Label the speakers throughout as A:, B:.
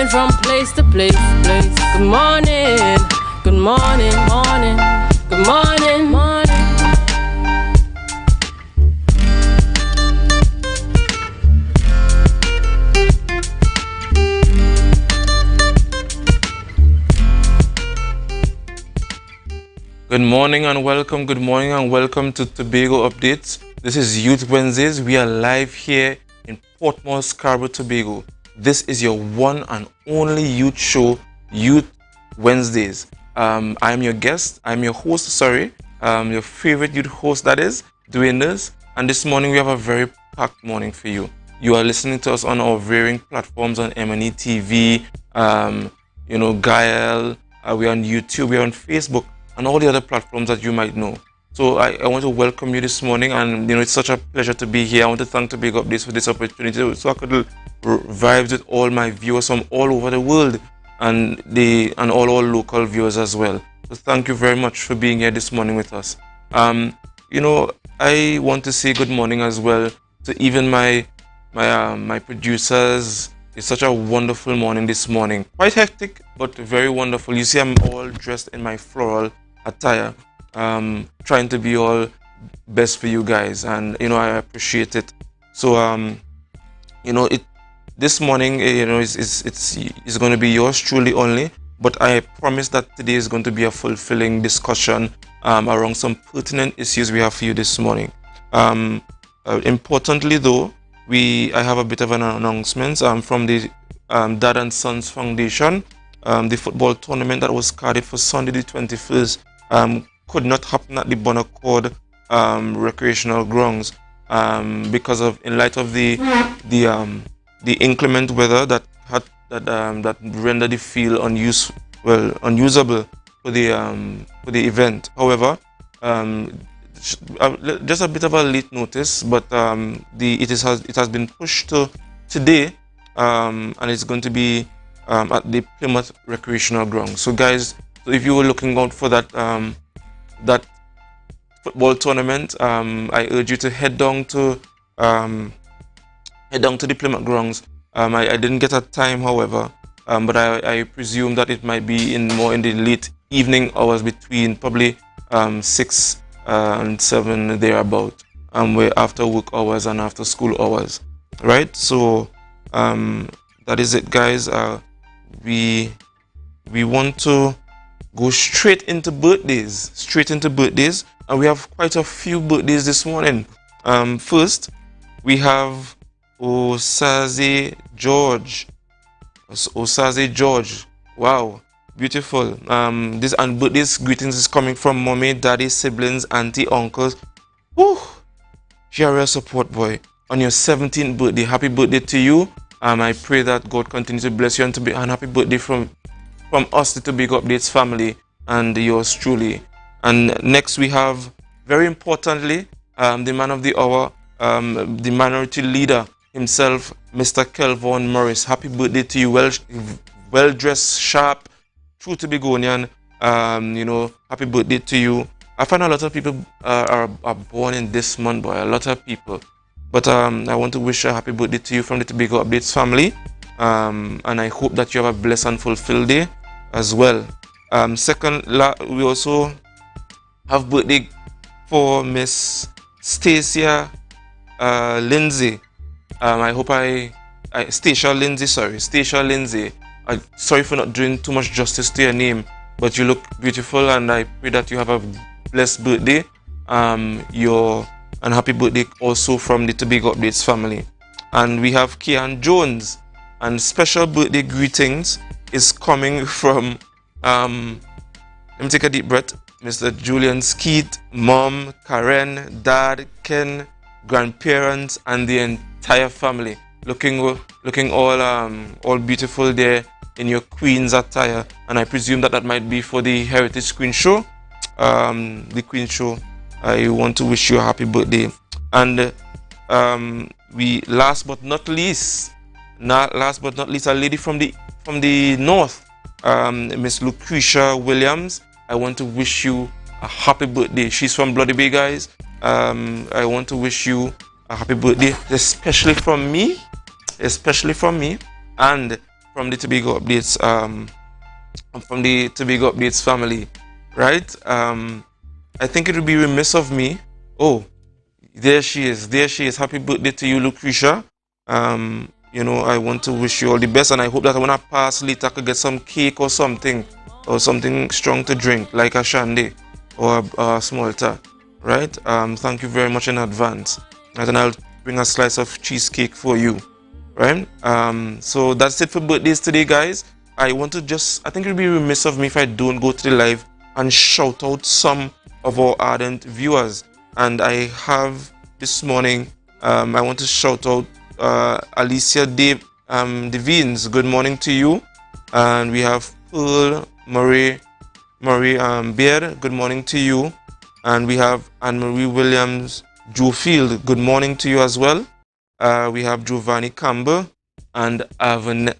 A: going from place to place. Good morning, good morning, morning, good morning, morning.
B: Good morning and welcome. Good morning and welcome to Tobago Updates. This is Youth Wednesdays. We are live here in Portmore, Scarborough, Tobago. This is your one and only youth show, Youth Wednesdays. I am your guest. I'm your host. Your favorite youth host, that is Dwayne. And this morning we have a very packed morning for you. You are listening to us on our varying platforms on M&E TV, Gael. We're on YouTube. We're on Facebook, and all the other platforms that you might know. So I want to welcome you this morning, and it's such a pleasure to be here. I want to thank Tobago Updates for this opportunity, so I could vibes with all my viewers from all over the world and all our local viewers as well. So thank you very much for being here this morning with us. I want to say good morning as well to even my producers. It's such a wonderful morning this morning. Quite hectic, but very wonderful. You see, I'm all dressed in my floral attire, trying to be all best for you guys, and I appreciate it. So this morning it's going to be yours truly only, but I promise that today is going to be a fulfilling discussion around some pertinent issues we have for you this morning. Importantly though, I have a bit of an announcement from the Dad and Sons Foundation. The football tournament that was scheduled for Sunday the 21st could not happen at the Bon Accord recreational grounds because of, in light of the inclement weather that rendered the field unusable for the event. However, just a bit of a late notice, but it has been pushed to today, and it's going to be at the Plymouth recreational ground. So guys, if you were looking out for that football tournament, I urge you to head down to the Plymouth grounds. I didn't get a time, however, but I presume that it might be more in the late evening hours, between probably 6 and 7 thereabout, where after work hours and after school hours, right? So that is it, guys. We want to go straight into birthdays, and we have quite a few birthdays this morning. First, we have Osaze George. Wow, beautiful. Birthdays greetings is coming from mommy, daddy, siblings, auntie, uncles. Woo! You're a support boy on your 17th birthday. Happy birthday to you. I pray that God continue to bless you, and happy birthday from us, the Tobago Updates family, and yours truly. And next we have, very importantly, the man of the hour, the minority leader himself, Mr. Kelvon Morris. Happy birthday to you. Well dressed, sharp, true Tobagonian. Happy birthday to you. I find a lot of people are born in this month, boy. A lot of people. But I want to wish a happy birthday to you from the Tobago Updates family. And I hope that you have a blessed and fulfilled day as well. Second, we also have birthday for Miss Stacia Lindsay. I hope Stacia Lindsay. Sorry for not doing too much justice to your name, but you look beautiful, and I pray that you have a blessed birthday. And happy birthday also from the Tobago Updates family. And we have Kian Jones, and special birthday greetings is coming from let me take a deep breath. Mr. Julian Skeet, mom, Karen, dad, Ken, grandparents, and the entire family. Looking all beautiful there in your Queen's attire, and I presume that might be for the Heritage Queen Show. The Queen Show. I want to wish you a happy birthday. And last but not least, a lady from the north, Miss Lucretia Williams. I want to wish you a happy birthday. She's from Bloody Bay, guys. I want to wish you a happy birthday, especially from me, and from the Tobago Updates family, right? I think it would be remiss of me. Oh, there she is. There she is. Happy birthday to you, Lucretia. You know, I want to wish you all the best, and I hope that when I pass later, I could get some cake or something strong to drink, like a shandy or a small tar, right? Thank you very much in advance. Right, and I'll bring a slice of cheesecake for you, right? So that's it for birthdays today, guys. I think it would be remiss of me if I don't go to the live and shout out some of our ardent viewers. And I have this morning, I want to shout out Alicia Devines. Good morning to you. And we have Pearl Marie Beard. Good morning to you. And we have Anne-Marie Williams Jofield. Good morning to you as well. We have Giovanni Campbell and Alverna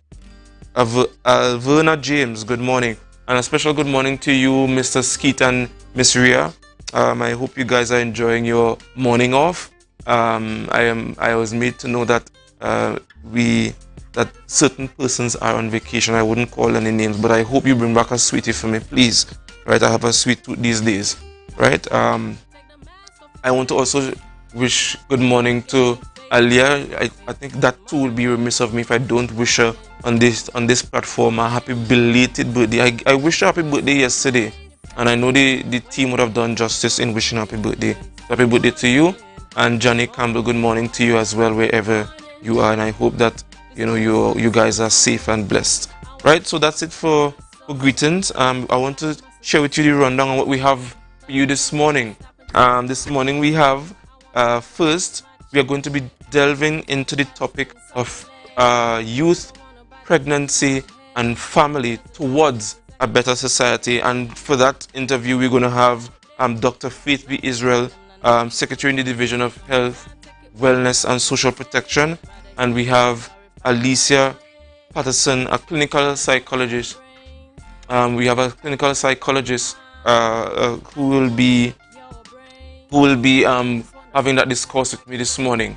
B: James. Good morning. And a special good morning to you, Mr. Skeet and Miss Ria. I hope you guys are enjoying your morning off. I was made to know that that certain persons are on vacation. I wouldn't call any names, but I hope you bring back a sweetie for me, please. Right, I have a sweet tooth these days. Right. I want to also wish good morning to Alia. I think that too will be remiss of me if I don't wish her on this platform a happy belated birthday. I wished her happy birthday yesterday, and I know the team would have done justice in wishing happy birthday. Happy birthday to you, and Johnny Campbell. Good morning to you as well, wherever you are, and I hope that you guys are safe and blessed. Right, so that's it for greetings. I want to share with you the rundown on what we have for you this morning. This morning we have first we are going to be delving into the topic of youth, pregnancy, and family towards a better society. And for that interview, we're going to have Dr. Faith B. Israel, Secretary in the Division of Health, Wellness, and Social Protection. And we have Alicia Patterson, a clinical psychologist. We have a clinical psychologist who will be having that discourse with me this morning,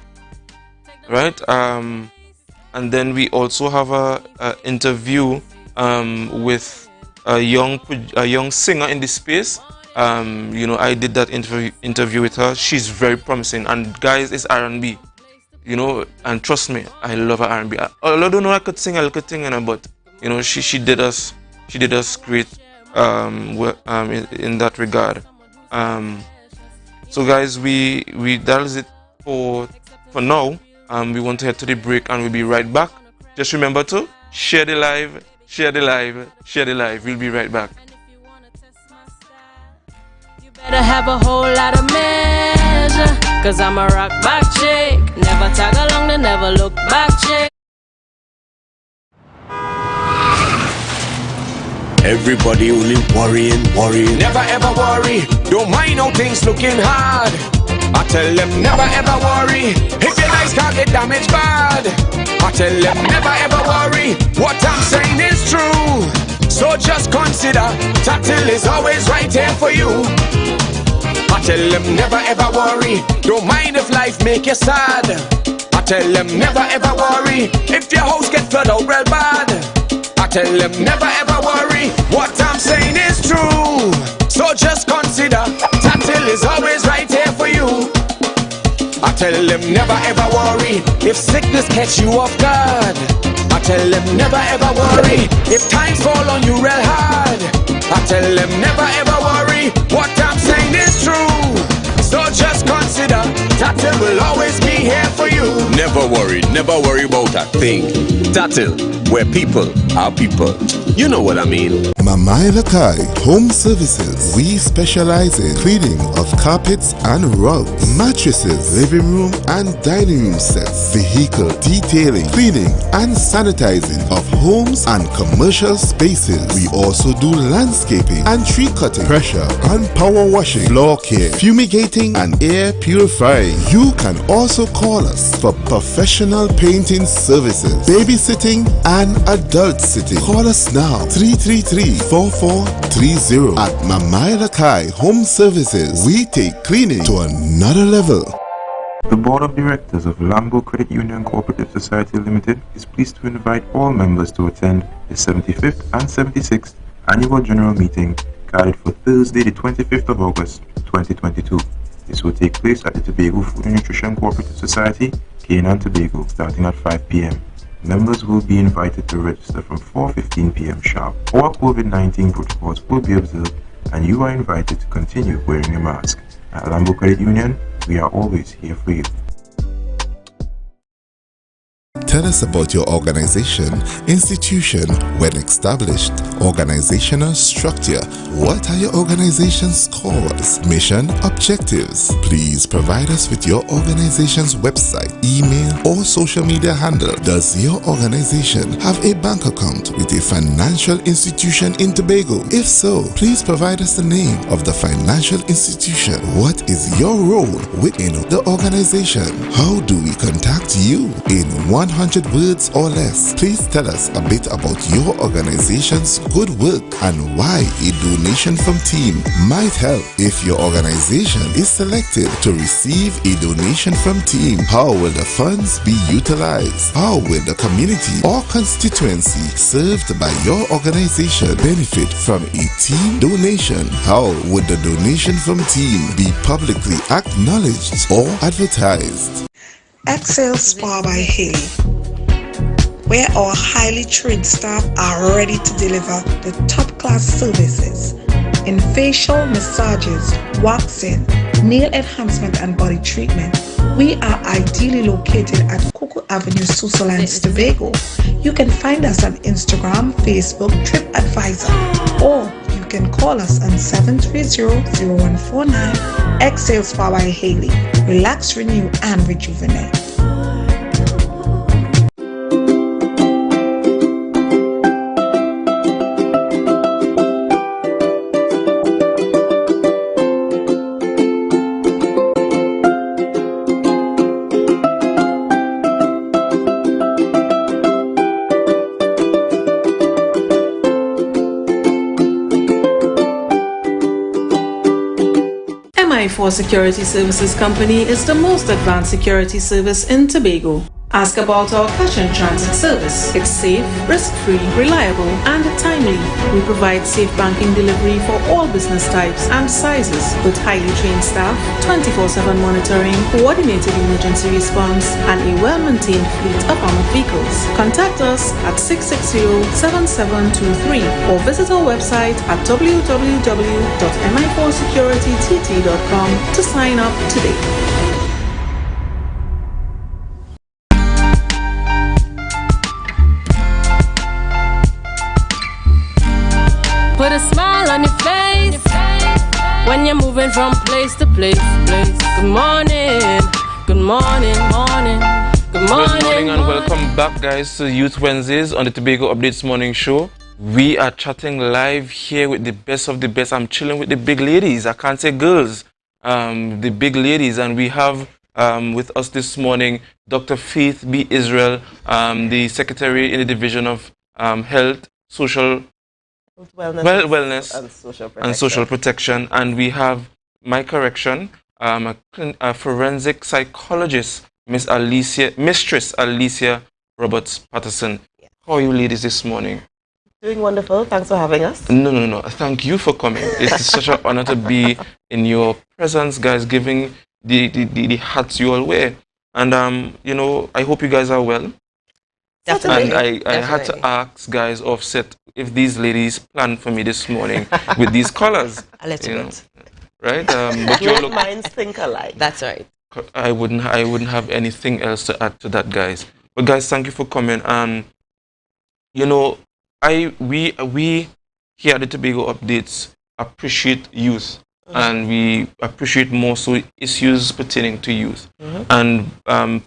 B: right? And then we also have a interview with a young singer in this space. I did that interview with her. She's very promising, and guys, it's R&B, and trust me, I love her R&B. Although I don't know I could sing a little thing, but she did us great in that regard. So guys, that is it for now. We want to head to the break, and we'll be right back. Just remember to share the live. We'll be right back.
A: You better have a whole lot of measure, 'cause I'm a rock back chick. Never tag along to never look back chick.
C: Everybody only worrying. Never ever worry. Don't mind how things looking hard. I tell them never ever worry. If your life can't get damaged bad, I tell them never ever worry. What I'm saying is true. So just consider Tatil is always right here for you. I tell them never ever worry. Don't mind if life make you sad. I tell them never ever worry. If your house get flooded out real bad, I tell them never ever worry. What I'm saying is true. So just consider Tatil is always right here for you. I tell them never ever worry. If sickness catch you off guard, I tell them never ever worry. If times fall on you real hard, I tell them never ever worry. What I'm saying is true. So just consider Tatil will always be here for you.
D: Never worry about a thing. Tatil, where people are people. You know what I mean.
E: Mamai Lakai Home Services. We specialize in cleaning of carpets and rugs, mattresses, living room and dining room sets, vehicle detailing, cleaning and sanitizing of homes and commercial spaces. We also do landscaping and tree cutting, pressure and power washing, floor care, fumigating and air purifying. You can also call us for professional painting services, babysitting and adult sitting. Call us now 333-4430 at Mamai Lakai Home Services. We take cleaning to another level.
F: The Board of Directors of Lambo Credit Union Cooperative Society Limited is pleased to invite all members to attend the 75th and 76th Annual General Meeting guided for Thursday, the 25th of August, 2022. This will take place at the Tobago Food and Nutrition Cooperative Society, Cayman and Tobago, starting at 5 p.m. Members will be invited to register from 4:15 p.m. sharp. All COVID-19 protocols will be observed, and you are invited to continue wearing a mask. At Lambo Credit Union, we are always here for you.
E: Tell us about your organization, institution, when established, organizational structure. What are your organization's cause, mission, objectives? Please provide us with your organization's website, email, or social media handle. Does your organization have a bank account with a financial institution in Tobago? If so, please provide us the name of the financial institution. What is your role within the organization? How do we contact you? In 100 words or less, please tell us a bit about your organization's good work and why a donation from team might help. If your organization is selected to receive a donation from team, how will the funds be utilized? How will the community or constituency served by your organization benefit from a team donation? How would the donation from team be publicly acknowledged or advertised?
G: Excel Spa by Haley, where our highly trained staff are ready to deliver the top-class services in facial massages, waxing, nail enhancement and body treatment. We are ideally located at Coco Avenue, Switzerland, Tobago. You can find us on Instagram, Facebook, TripAdvisor, or you can call us on 730-0149. Excel Spa by Haley. Relax, renew, and rejuvenate.
H: MI4 Security Services Company is the most advanced security service in Tobago. Ask about our cash and transit service. It's safe, risk-free, reliable, and timely. We provide safe banking delivery for all business types and sizes with highly trained staff, 24/7 monitoring, coordinated emergency response, and a well-maintained fleet of armored vehicles. Contact us at 660-7723 or visit our website at www.mi4securitytt.com to sign up today.
A: Put a smile on your face when you're moving from place to place. Good morning, good morning, morning, good morning.
B: Good morning and welcome back, guys, to Youth Wednesdays on the Tobago Updates Morning Show. We are chatting live here with the best of the best. I'm chilling with the big ladies. I can't say girls, the big ladies, and we have with us this morning Dr. Faith B. Israel, the Secretary in the Division of Health, Social Wellness and social protection, and we have my correction, a forensic psychologist, Mistress Alicia Roberts Patterson.
I: Yeah.
B: How are you ladies this morning?
I: Doing wonderful. Thanks for having us.
B: No. Thank you for coming. It's such an honor to be in your presence, guys, giving the hats you all wear. And I hope you guys are well.
I: Definitely.
B: And I had to ask guys offset if these ladies planned for me this morning with these colors.
I: A little bit.
B: Right? But
I: Great minds think alike. That's right.
B: I wouldn't have anything else to add to that, guys. But guys, thank you for coming. We here at the Tobago Updates appreciate youth, and we appreciate more so issues pertaining to youth. And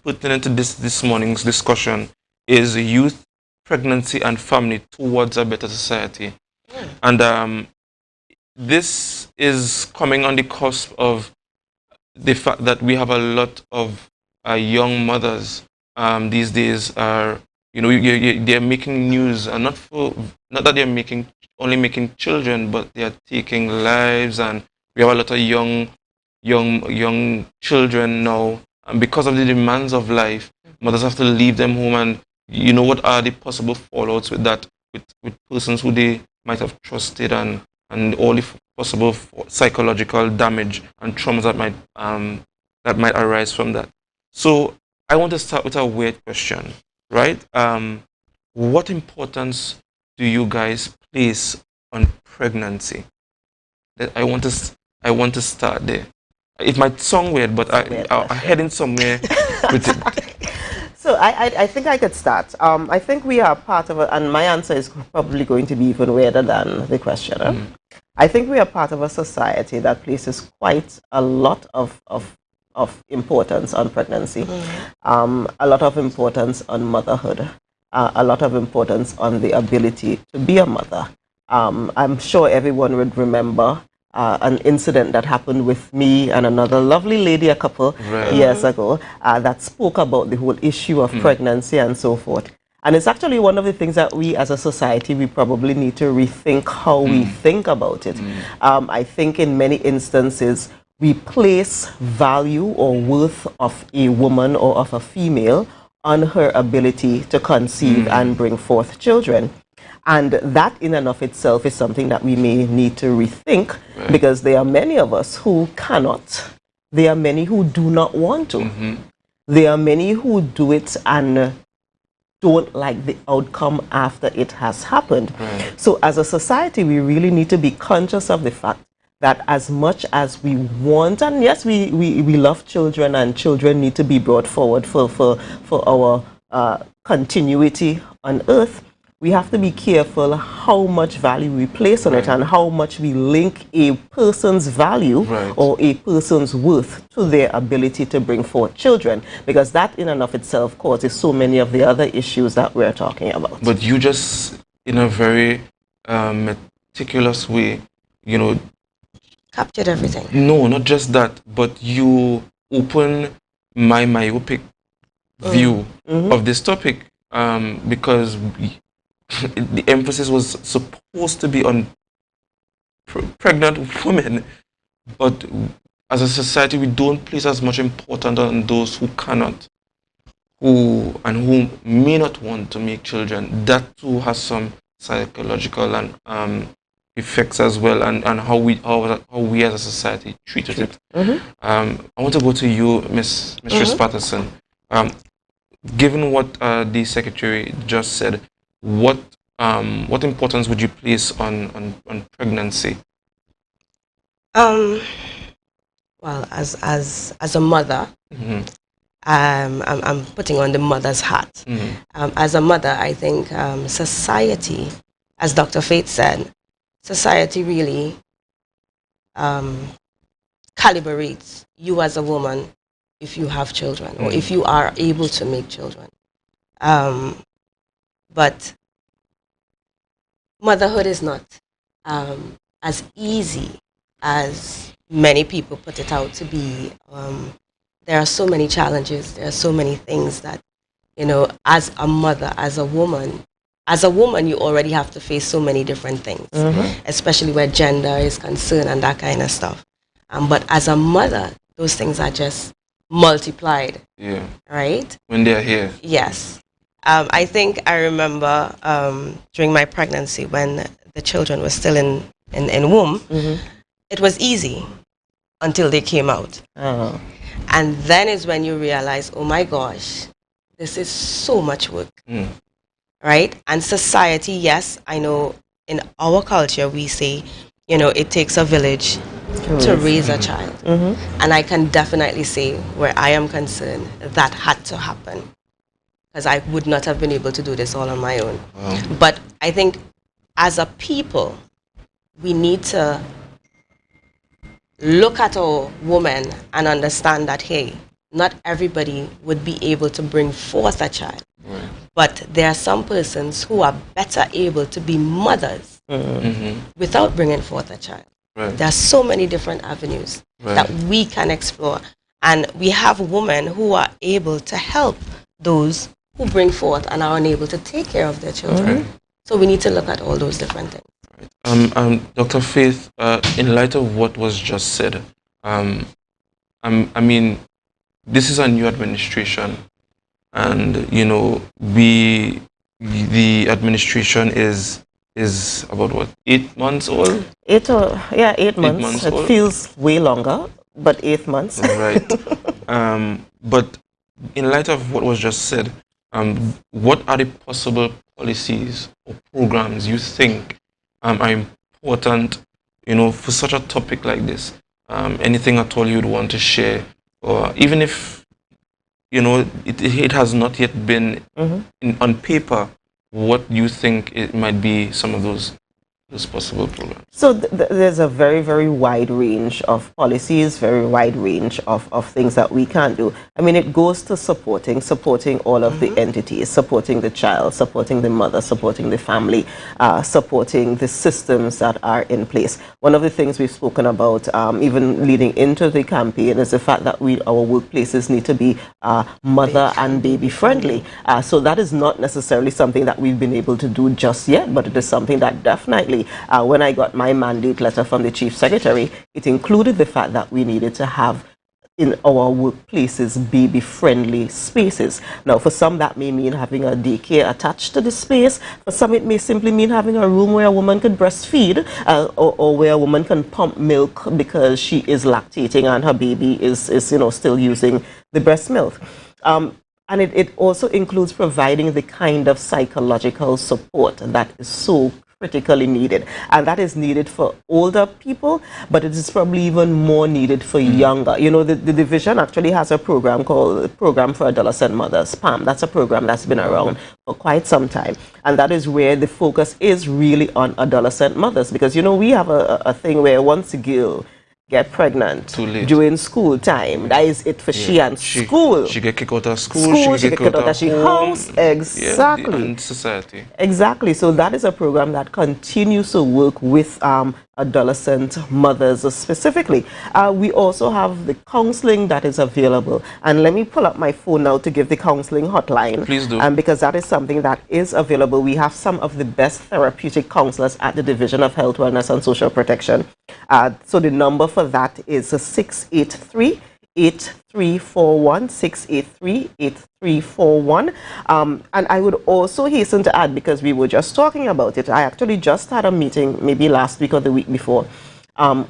B: pertinent to this morning's discussion is youth, pregnancy, and family towards a better society. And this is coming on the cusp of the fact that we have a lot of young mothers these days are, they're making news, and not that they're only making children, but they are taking lives, and we have a lot of young children now because of the demands of life, mothers have to leave them home, and you know what are the possible fallouts with that, with persons who they might have trusted, and all the possible psychological damage and traumas that might arise from that. So I want to start with a weird question, right? What importance do you guys place on pregnancy? I want to start there. It might sound weird, but I'm heading somewhere with it.
I: So I think I could start. I think we are part of and my answer is probably going to be even weirder than the questioner. I think we are part of a society that places quite a lot of importance on pregnancy, a lot of importance on motherhood, a lot of importance on the ability to be a mother. I'm sure everyone would remember an incident that happened with me and another lovely lady a couple years ago that spoke about the whole issue of pregnancy and so forth. And it's actually one of the things that we as a society, we probably need to rethink how we think about it. I think in many instances, we place value or worth of a woman or of a female on her ability to conceive and bring forth children. And that in and of itself is something that we may need to rethink, because there are many of us who cannot. There are many who do not want to. There are many who do it and don't like the outcome after it has happened. So as a society, we really need to be conscious of the fact that as much as we want, and yes, we love children, and children need to be brought forward for our continuity on earth, we have to be careful how much value we place on it and how much we link a person's value or a person's worth to their ability to bring forth children, because that in and of itself causes so many of the other issues that we're talking about.
B: But you just, in a very meticulous way, you know,
J: captured everything.
B: No, not just that, but you open my myopic view of this topic, because the emphasis was supposed to be on pregnant women, but as a society we don't place as much importance on those who cannot, who may not want to make children. That too has some psychological and effects as well, and how we as a society treated it. I want to go to you, Mistress Patterson. Given what the Secretary just said, what importance would you place on pregnancy?
J: Well, as a mother, I'm putting on the mother's hat. As a mother, I think society, as Dr. Faith said, society really calibrates you as a woman if you have children or if you are able to make children. But motherhood is not as easy as many people put it out to be. There are so many challenges. There are so many things that, you know, as a mother, as a woman, you already have to face so many different things, especially where gender is concerned and that kind of stuff. But as a mother, those things are just multiplied. Yeah. Right?
B: When they're here.
J: Yes. I think I remember during my pregnancy when the children were still in womb, it was easy until they came out. And then is when you realize, oh my gosh, this is so much work. Right? And society, yes, I know in our culture we say, you know, it takes a village to raise a child. And I can definitely say, where I am concerned, that had to happen, because I would not have been able to do this all on my own. But I think as a people, we need to look at our women and understand that, hey, not everybody would be able to bring forth a child. But there are some persons who are better able to be mothers without bringing forth a child. There are so many different avenues that we can explore. And we have women who are able to help those who bring forth and are unable to take care of their children. So we need to look at all those different things.
B: Dr. Faith, in light of what was just said, I mean, this is a new administration, and you know, the administration is about what, 8 months old?
I: 8 months. It
B: old.
I: feels way longer, but 8 months.
B: Right. But in light of what was just said, what are the possible policies or programs you think are important, you know, for such a topic like this? Anything at all you'd want to share, or even if, you know, it has not yet been on paper, what you think it might be some of those possible programs?
I: So there's a very, very wide range of policies, very wide range of things that we can do. I mean, it goes to supporting all of the entities, supporting the child, supporting the mother, supporting the family, supporting the systems that are in place. One of the things we've spoken about, even leading into the campaign, is the fact that our workplaces need to be mother and baby friendly. So that is not necessarily something that we've been able to do just yet, but it is something that definitely, when I got my mandate letter from the Chief Secretary, it included the fact that we needed to have in our workplaces baby-friendly spaces. Now, for some, that may mean having a daycare attached to the space. For some, it may simply mean having a room where a woman could breastfeed, or where a woman can pump milk because she is lactating and her baby is still using the breast milk. And it also includes providing the kind of psychological support that is so critically needed, and that is needed for older people, but it is probably even more needed for younger. You know, the division actually has a program called Program for Adolescent Mothers, PAM. That's a program that's been around for quite some time, and that is where the focus is really on adolescent mothers, because, you know, we have a thing where once a girl get pregnant during school time, that is it for she and school.
B: She get kicked out of school,
I: she get kicked out of she house. Exactly.
B: And society.
I: Exactly. So that is a program that continues to work with adolescent mothers specifically. We also have the counseling that is available. And let me pull up my phone now to give the counseling hotline.
B: Please do.
I: Because that is something that is available. We have some of the best therapeutic counselors at the Division of Health, Wellness and Social Protection. So the number for that is 683 8341 683 8341. And I would also hasten to add, because we were just talking about it, I actually just had a meeting maybe last week or the week before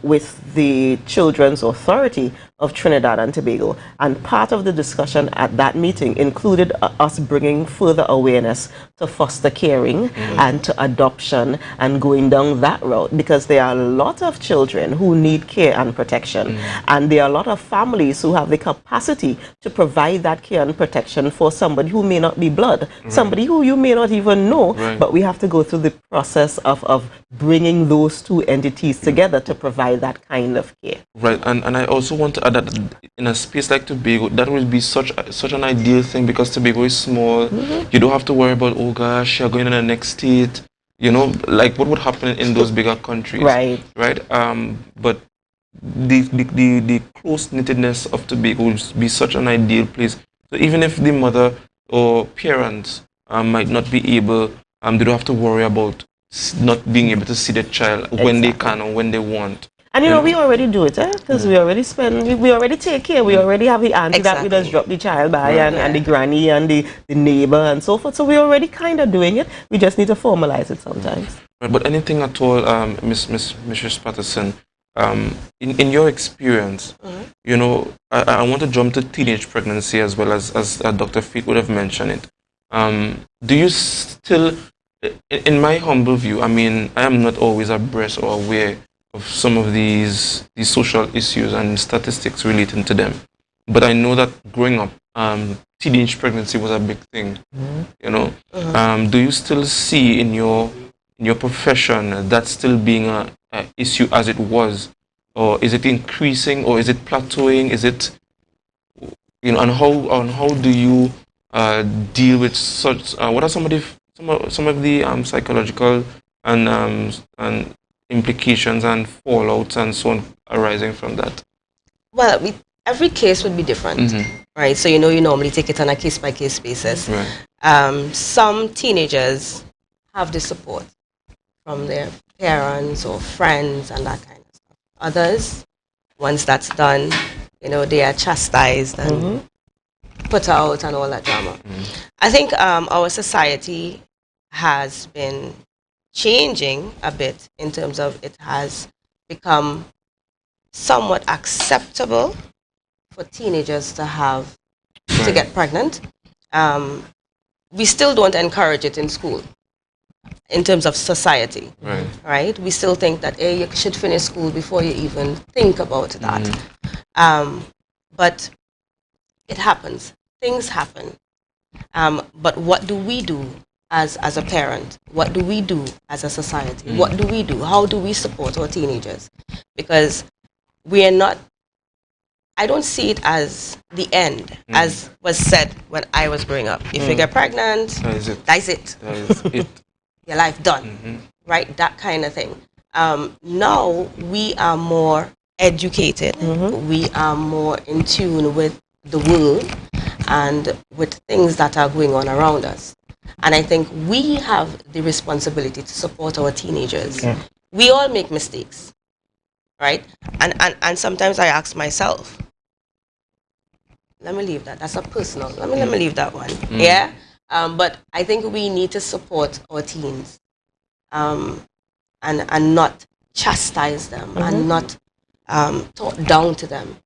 I: with the Children's Authority of Trinidad and Tobago, and part of the discussion at that meeting included us bringing further awareness to foster caring and to adoption and going down that route, because there are a lot of children who need care and protection, and there are a lot of families who have the capacity to provide that care and protection for somebody who may not be blood, somebody who you may not even know, but we have to go through the process of bringing those two entities together to provide that kind of care.
B: Right, and I also want to add that in a space like Tobago, that would be such an ideal thing, because Tobago is small. You don't have to worry about, oh gosh, you're going to the next state. You know, like what would happen in those bigger countries. Right. But the close-knittedness of Tobago would be such an ideal place. So even if the mother or parents might not be able, they don't have to worry about not being able to see the child when they can or when they want.
I: And you know, we already do it, because we already we already take care. We already have the auntie that we just drop the child by, and the granny and the neighbor and so forth. So we're already kind of doing it. We just need to formalize it sometimes.
B: But anything at all, Mrs. Patterson, in your experience, you know, I want to jump to teenage pregnancy as well, as Dr. Feet would have mentioned it. Do you still, in my humble view, I mean, I am not always abreast or aware of some of these social issues and statistics relating to them, but I know that growing up, teenage pregnancy was a big thing. You know, do you still see in your profession that still being a issue as it was, or is it increasing, or is it plateauing? Is it, you know, and how do you deal with such? What are some of the psychological and implications and fallouts and so on arising from that?
J: Well, every case would be different, right? So, you know, you normally take it on a case-by-case basis. Some teenagers have the support from their parents or friends and that kind of stuff. Others, once that's done, they are chastised and put out and all that drama. I think our society has been changing a bit in terms of it has become somewhat acceptable for teenagers to get pregnant. We still don't encourage it in school in terms of society, right? We still think that you should finish school before you even think about that. But it happens. Things happen. But what do we do as a parent? What do we do as a society? What do we do? How do we support our teenagers? Because we are not, I don't see it as the end, as was said when I was growing up. If you get pregnant, that's it. Your life done, right? That kind of thing. Now we are more educated. We are more in tune with the world and with things that are going on around us. And I think we have the responsibility to support our teenagers. We all make mistakes, right? And sometimes I ask myself, let me leave that. That's a personal. Let me leave that one. Yeah. But I think we need to support our teens, and not chastise them and not talk down to them,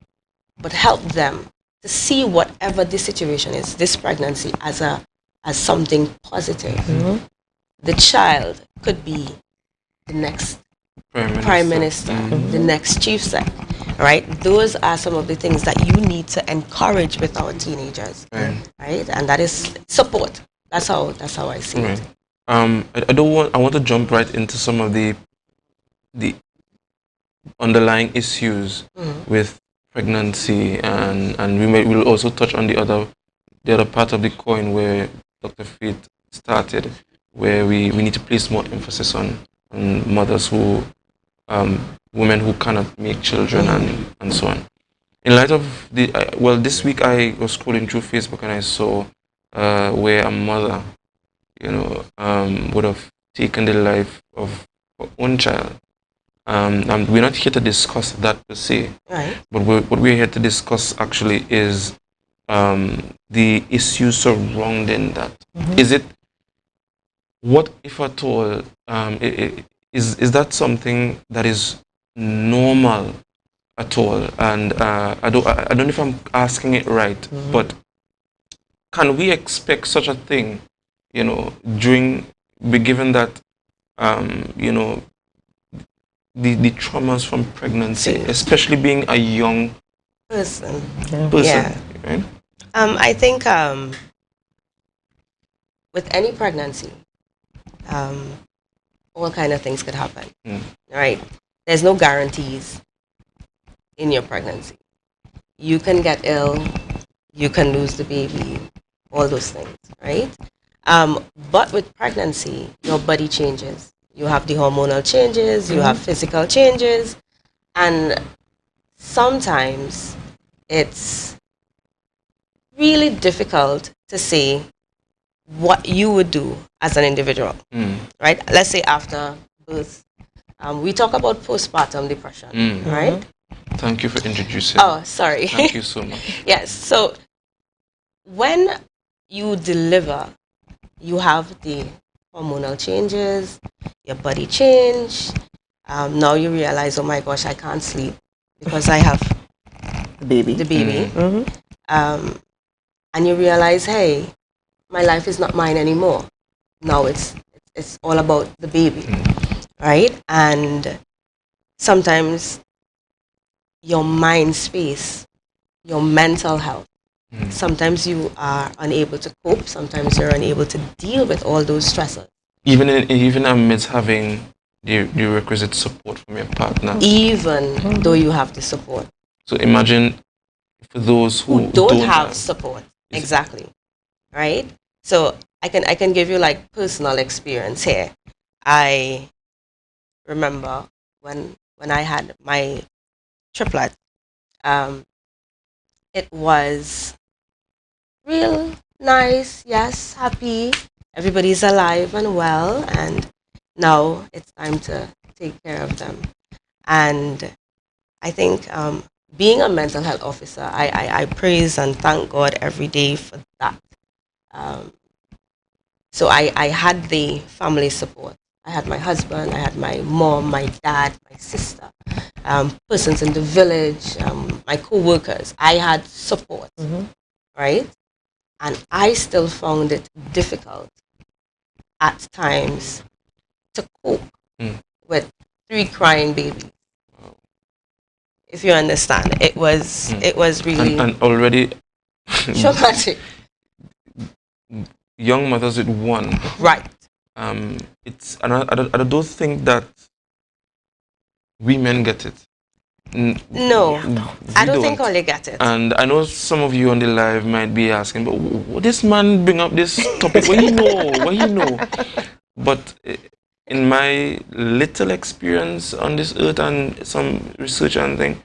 J: but help them to see whatever the situation is, this pregnancy, as something positive. The child could be the next prime minister, the next chief sec. Right, those are some of the things that you need to encourage with our teenagers, right? And that is support. That's how I see it.
B: I want to jump right into some of the underlying issues with pregnancy, and we'll also touch on the other part of the coin where Dr. Faith started, where we need to place more emphasis on mothers who women who cannot make children and so on. In light of this week I was scrolling through Facebook and I saw where a mother, would have taken the life of her own child. And we're not here to discuss that per se, but what we're here to discuss actually is the issues surrounding that. Is it, what if at all, is that something that is normal at all? And I don't know if I'm asking it right, but can we expect such a thing, given that the traumas from pregnancy, especially being a young person, right?
J: I think with any pregnancy, all kind of things could happen, right? There's no guarantees in your pregnancy. You can get ill, you can lose the baby, all those things, right? But with pregnancy, your body changes. You have the hormonal changes, you have physical changes, and sometimes it's really difficult to say what you would do as an individual, right? Let's say after birth, we talk about postpartum depression, right?
B: Thank you for introducing.
J: Oh, sorry.
B: Thank you so much.
J: Yes, so when you deliver, you have the hormonal changes, your body change. Now you realize, oh my gosh, I can't sleep because I have the baby. And you realize, hey, my life is not mine anymore. Now it's all about the baby, right? And sometimes your mind space, your mental health, sometimes you are unable to cope, sometimes you're unable to deal with all those stressors.
B: Even amidst having the requisite support from your partner.
J: Even though you have the support.
B: So imagine for those who
J: don't have support. Exactly. Right? So I can give you like personal experience here. I remember when I had my triplet, it was real nice, yes, happy. Everybody's alive and well, and now it's time to take care of them. And I think being a mental health officer, I praise and thank God every day for that. So I had the family support. I had my husband, I had my mom, my dad, my sister, persons in the village, my co-workers. I had support, right? And I still found it difficult at times to cope with 3 crying babies. If you understand, it was really
B: and already
J: traumatic.
B: young mothers with 1.
J: Right.
B: It's and I don't think that women get it.
J: No, I don't think all get it.
B: And I know some of you on the live might be asking, but this man bring up this topic? What you know? What you know? But in my little experience on this earth and some research and thing,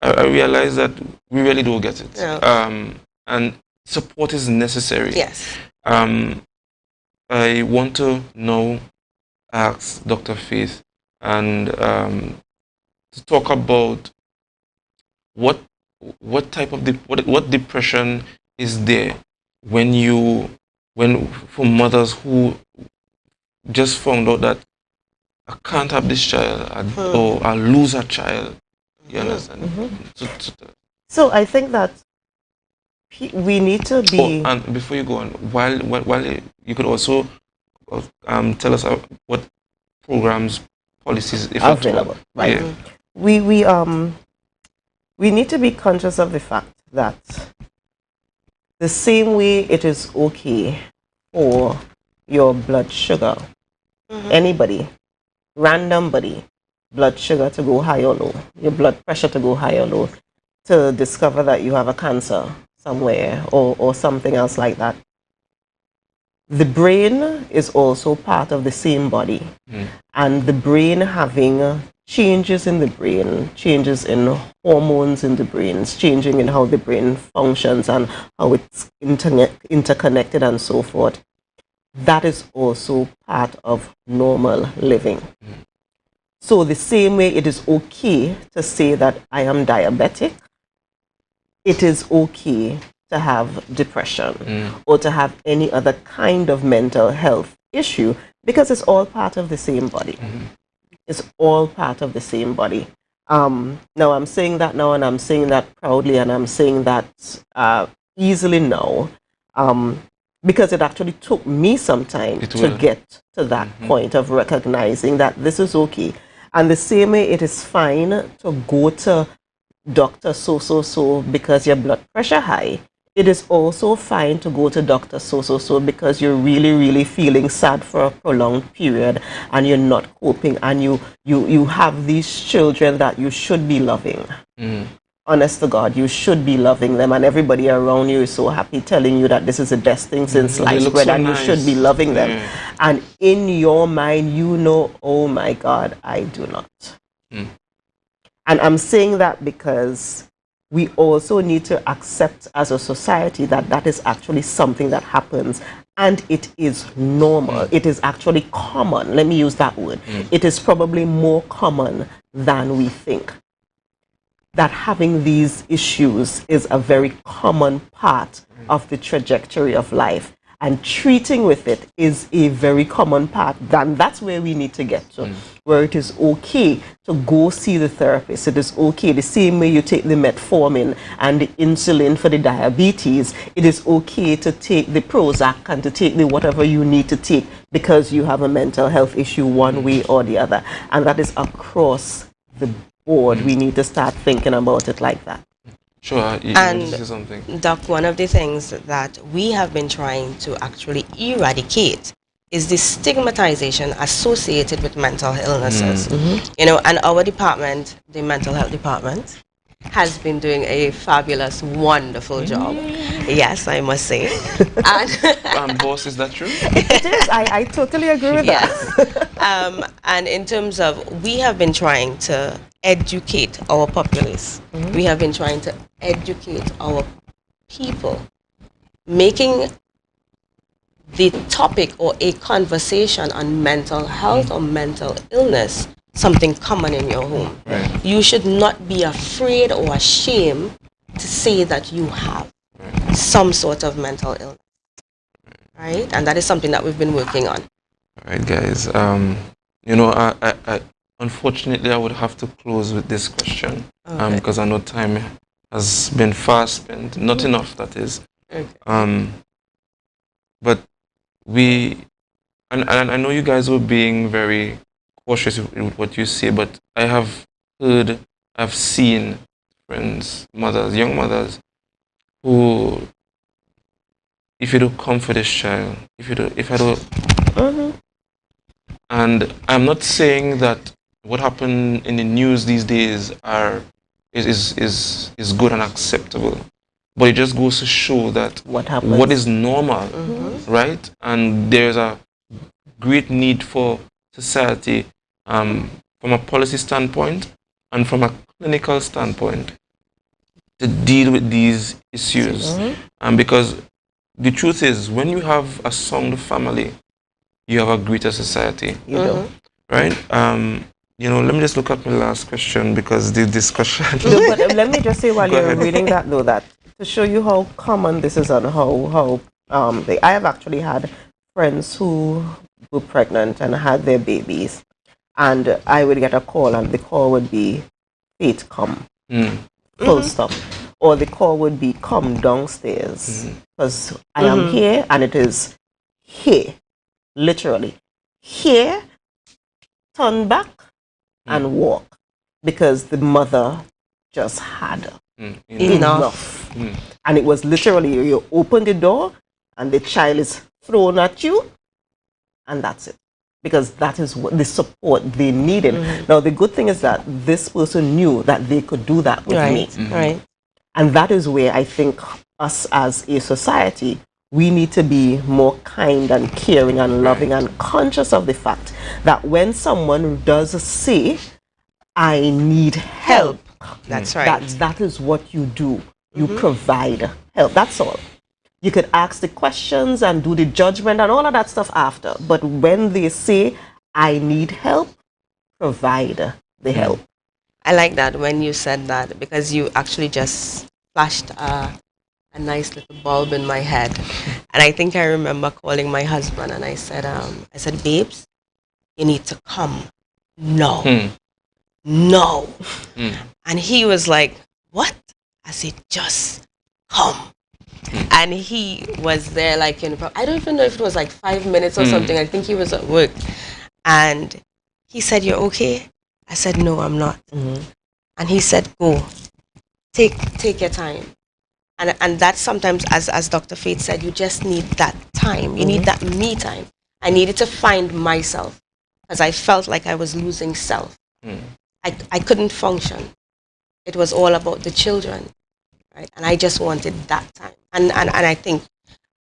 B: I realize that we really do get it.
J: No.
B: And support is necessary.
J: Yes.
B: I want to now ask Dr. Faith and to talk about what type of what depression is there when for mothers who just found out that I can't have this child or I lose a child. You understand?
I: So I think that we need to be.
B: Oh, and before you go on, while you could also tell us what programs, policies, if
I: available. Right.
B: Yeah.
I: We need to be conscious of the fact that the same way it is okay for your blood sugar, anybody, random body, blood sugar to go high or low, your blood pressure to go high or low, to discover that you have a cancer somewhere or something else like that. The brain is also part of the same body. And the brain having changes in the brain, changes in hormones in the brain, changing in how the brain functions and how it's interconnected and so forth, that is also part of normal living. So the same way it is okay to say that I am diabetic, it is okay to have depression or to have any other kind of mental health issue, because it's all part of the same body. It's all part of the same body. Now I'm saying that now, and I'm saying that proudly, and I'm saying that easily now, because it actually took me some time to get to that point of recognizing that this is okay. And the same way it is fine to go to doctor so because your blood pressure high, it is also fine to go to doctor so because you're really feeling sad for a prolonged period and you're not coping, and you have these children that you should be loving. Honest to God, you should be loving them, and everybody around you is so happy telling you that this is the best thing since sliced bread, and nice. You should be loving them. And in your mind, you know, oh my God, I do not. And I'm saying that because we also need to accept as a society that that is actually something that happens, and it is normal. It is actually common. Let me use that word. It is probably more common than we think. That having these issues is a very common part of the trajectory of life. And treating with it is a very common part. Then that's where we need to get to, where it is okay to go see the therapist. It is okay. The same way you take the metformin and the insulin for the diabetes, it is okay to take the Prozac and to take the whatever you need to take because you have a mental health issue one way or the other. And that is across the board. We need to start thinking about it like that.
B: Sure, you want to say something?
J: Doc, one of the things that we have been trying to actually eradicate is the stigmatization associated with mental illnesses. You know, and our department, the mental health department, has been doing a fabulous, wonderful job. Yes, I must say. And
B: boss, is that true?
I: It is. I totally agree with that.
J: And in terms of, we have been trying to educate our populace. We have been trying to educate our people, making the topic or a conversation on mental health or mental illness something common in your home.
B: Right.
J: You should not be afraid or ashamed to say that you have some sort of mental illness. Right? And that is something that we've been working on.
B: All right, guys. You know, I unfortunately, I would have to close with this question because I know time has been fast spent. Not enough, that is.
J: Okay.
B: But and I know you guys were being very cautious with what you say, but I have heard, I've seen friends, mothers, young mothers, who, if you don't come for this child, if I don't, and I'm not saying that what happened in the news these days is good and acceptable, but it just goes to show that what is normal, right? And there's a great need for society from a policy standpoint and from a clinical standpoint to deal with these issues. Because the truth is, when you have a sound family, you have a greater society.
I: You do.
B: Right? You know, let me just look at my last question because the discussion...
I: No, but let me just say while you're reading that, though, that to show you how common this is and how I have actually had friends who were pregnant and had their babies, and I would get a call, and the call would be, Faith, come. Full stop. Or the call would be, come downstairs, because I am here, and it is here, literally. Here, turn back, and walk, because the mother just had enough. And it was literally, you open the door, and the child is thrown at you, and that's it. Because that is what the support they needed. Now, the good thing is that this person knew that they could do that with me.
J: Right.
I: And that is where I think us as a society, we need to be more kind and caring and loving and conscious of the fact that when someone does say, I need help,
J: that's right.
I: That is what you do. You provide help. That's all. You could ask the questions and do the judgment and all of that stuff after. But when they say, I need help, provide the help.
J: I like that when you said that, because you actually just flashed a nice little bulb in my head. And I think I remember calling my husband and I said, babes, you need to come now. No. And he was like, what? I said, just come. And he was there like I don't even know if it was like 5 minutes or something. I think he was at work. And he said, you're okay? I said, no, I'm not. And he said, go. Take your time. And that sometimes, as Dr. Faith said, you just need that time. You need that me time. I needed to find myself because I felt like I was losing self. I couldn't function. It was all about the children. Right? And I just wanted that time. And I think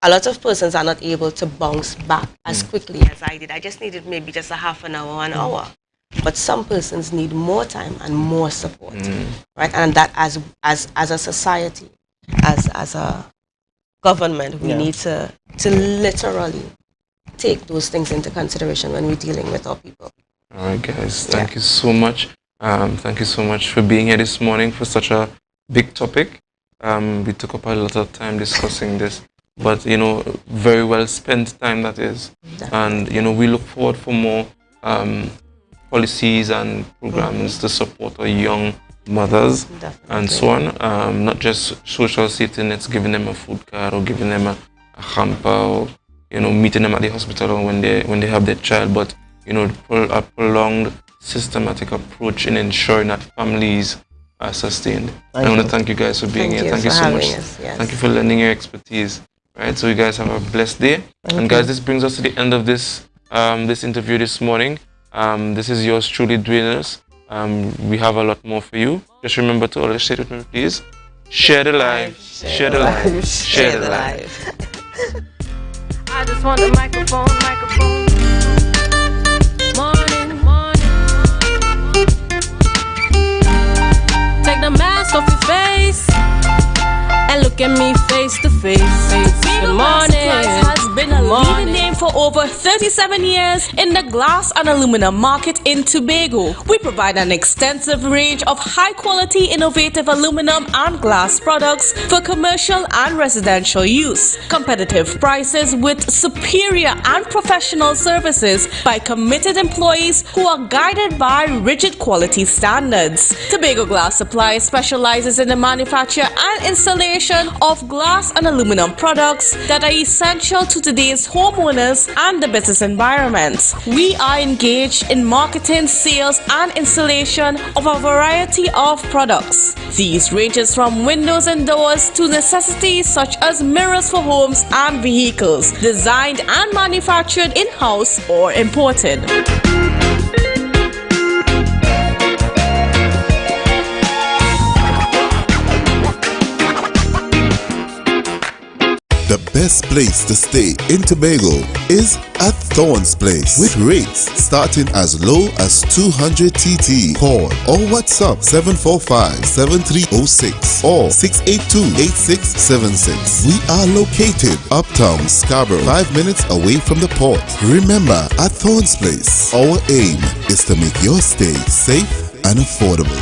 J: a lot of persons are not able to bounce back as quickly as I did. I just needed maybe just a half an hour, 1 hour. But some persons need more time and more support. Right? And that as a society, as a government, we need to literally take those things into consideration when we're dealing with our people.
B: All right, guys. Thank you so much. Thank you so much for being here this morning for such a big topic. We took up a lot of time discussing this, but you know, very well spent time that is. And you know, we look forward for more policies and programs to support our young mothers and so on. Not just social safety nets, giving them a food card or giving them a hamper, or you know, meeting them at the hospital or when they have their child, but you know, a prolonged systematic approach in ensuring that families are sustained. I want to thank you guys for being here. Thank you so much. Thank you for lending your expertise. Right, so you guys have a blessed day. And guys, this brings us to the end of this this interview this morning. This is yours truly, Dwayne. We have a lot more for you. Just remember to always share it with me, please. Share the life. Share the life. Share the life.
A: I just want the microphone. Morning. Take the mask off your face and look at me face to face. Good morning. Has been a
K: Leading name for over 37 years in the glass and aluminum market in Tobago. We provide an extensive range of high-quality, innovative aluminum and glass products for commercial and residential use. Competitive prices with superior and professional services by committed employees who are guided by rigid quality standards. Tobago Glass Supply specializes in the manufacture and installation of glass and aluminum products that are essential to today's homeowners and the business environment. We are engaged in marketing, sales, and installation of a variety of products. These ranges from windows and doors to necessities such as mirrors for homes and vehicles, designed and manufactured in-house or imported.
E: The best place to stay in Tobago is at Thorn's Place, with rates starting as low as 200 TT. Call or WhatsApp 745-7306 or 682-8676. We are located uptown Scarborough, 5 minutes away from the port. Remember, at Thorn's Place, our aim is to make your stay safe and affordable.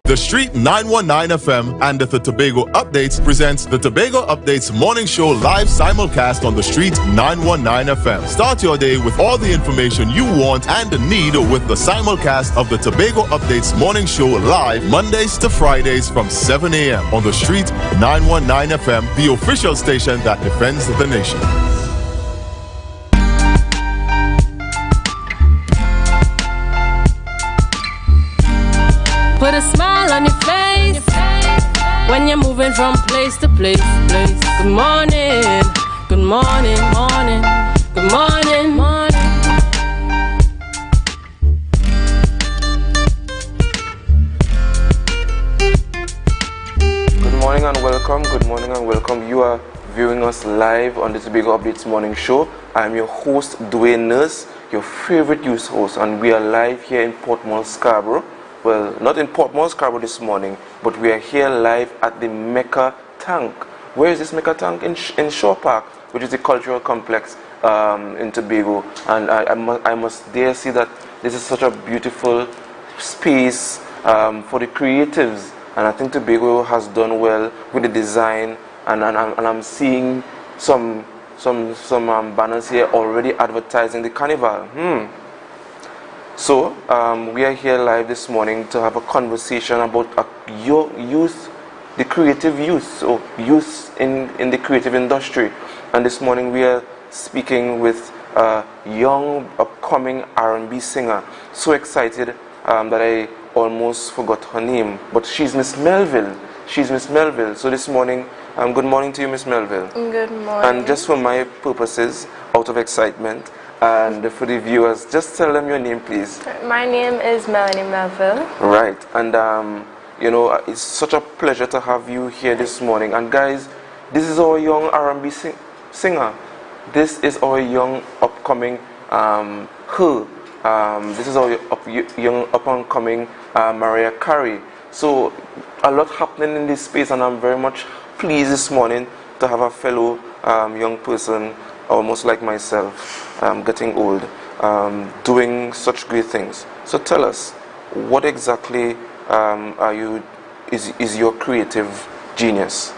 L: The Street 919 FM and the Tobago Updates presents the Tobago Updates Morning Show live simulcast on the Street 919 FM. Start your day with all the information you want and need with the simulcast of the Tobago Updates Morning Show live Mondays to Fridays from 7 a.m. on the Street 919 FM, the official station that defends the nation.
A: Put a smile on your face when you're moving from place to place. Good morning, good morning, morning, good morning, morning.
B: Good morning and welcome. Good morning and welcome. You are viewing us live on the Tobago Updates Morning Show. I'm your host, Dwayne Nurse, your favorite news host, and we are live here in Portmore, Scarborough. Well, not in Portmore, Scarborough this morning, but we are here live at the Mecca Tank. Where is this Mecca Tank? In Shore Park, which is the cultural complex in Tobago. And I must dare say that this is such a beautiful space for the creatives. And I think Tobago has done well with the design. And I'm seeing some banners here already advertising the carnival. So, we are here live this morning to have a conversation about your youth, the creative youth, so youth in the creative industry. And this morning we are speaking with a young, upcoming R&B singer. So excited that I almost forgot her name, but she's Miss Melville. She's Miss Melville. So this morning, good morning to you, Miss Melville.
M: Good morning.
B: And just for my purposes, out of excitement, and for the viewers, just tell them your name, please.
M: My name is Melanie Melville.
B: Right, and you know, it's such a pleasure to have you here this morning. And guys, this is our young R&B singer. This is our young upcoming this is our young up-and-coming Mariah Carey. So a lot happening in this space, and I'm very much pleased this morning to have a fellow young person, almost like myself, getting old, doing such great things. So tell us, what exactly is your creative genius?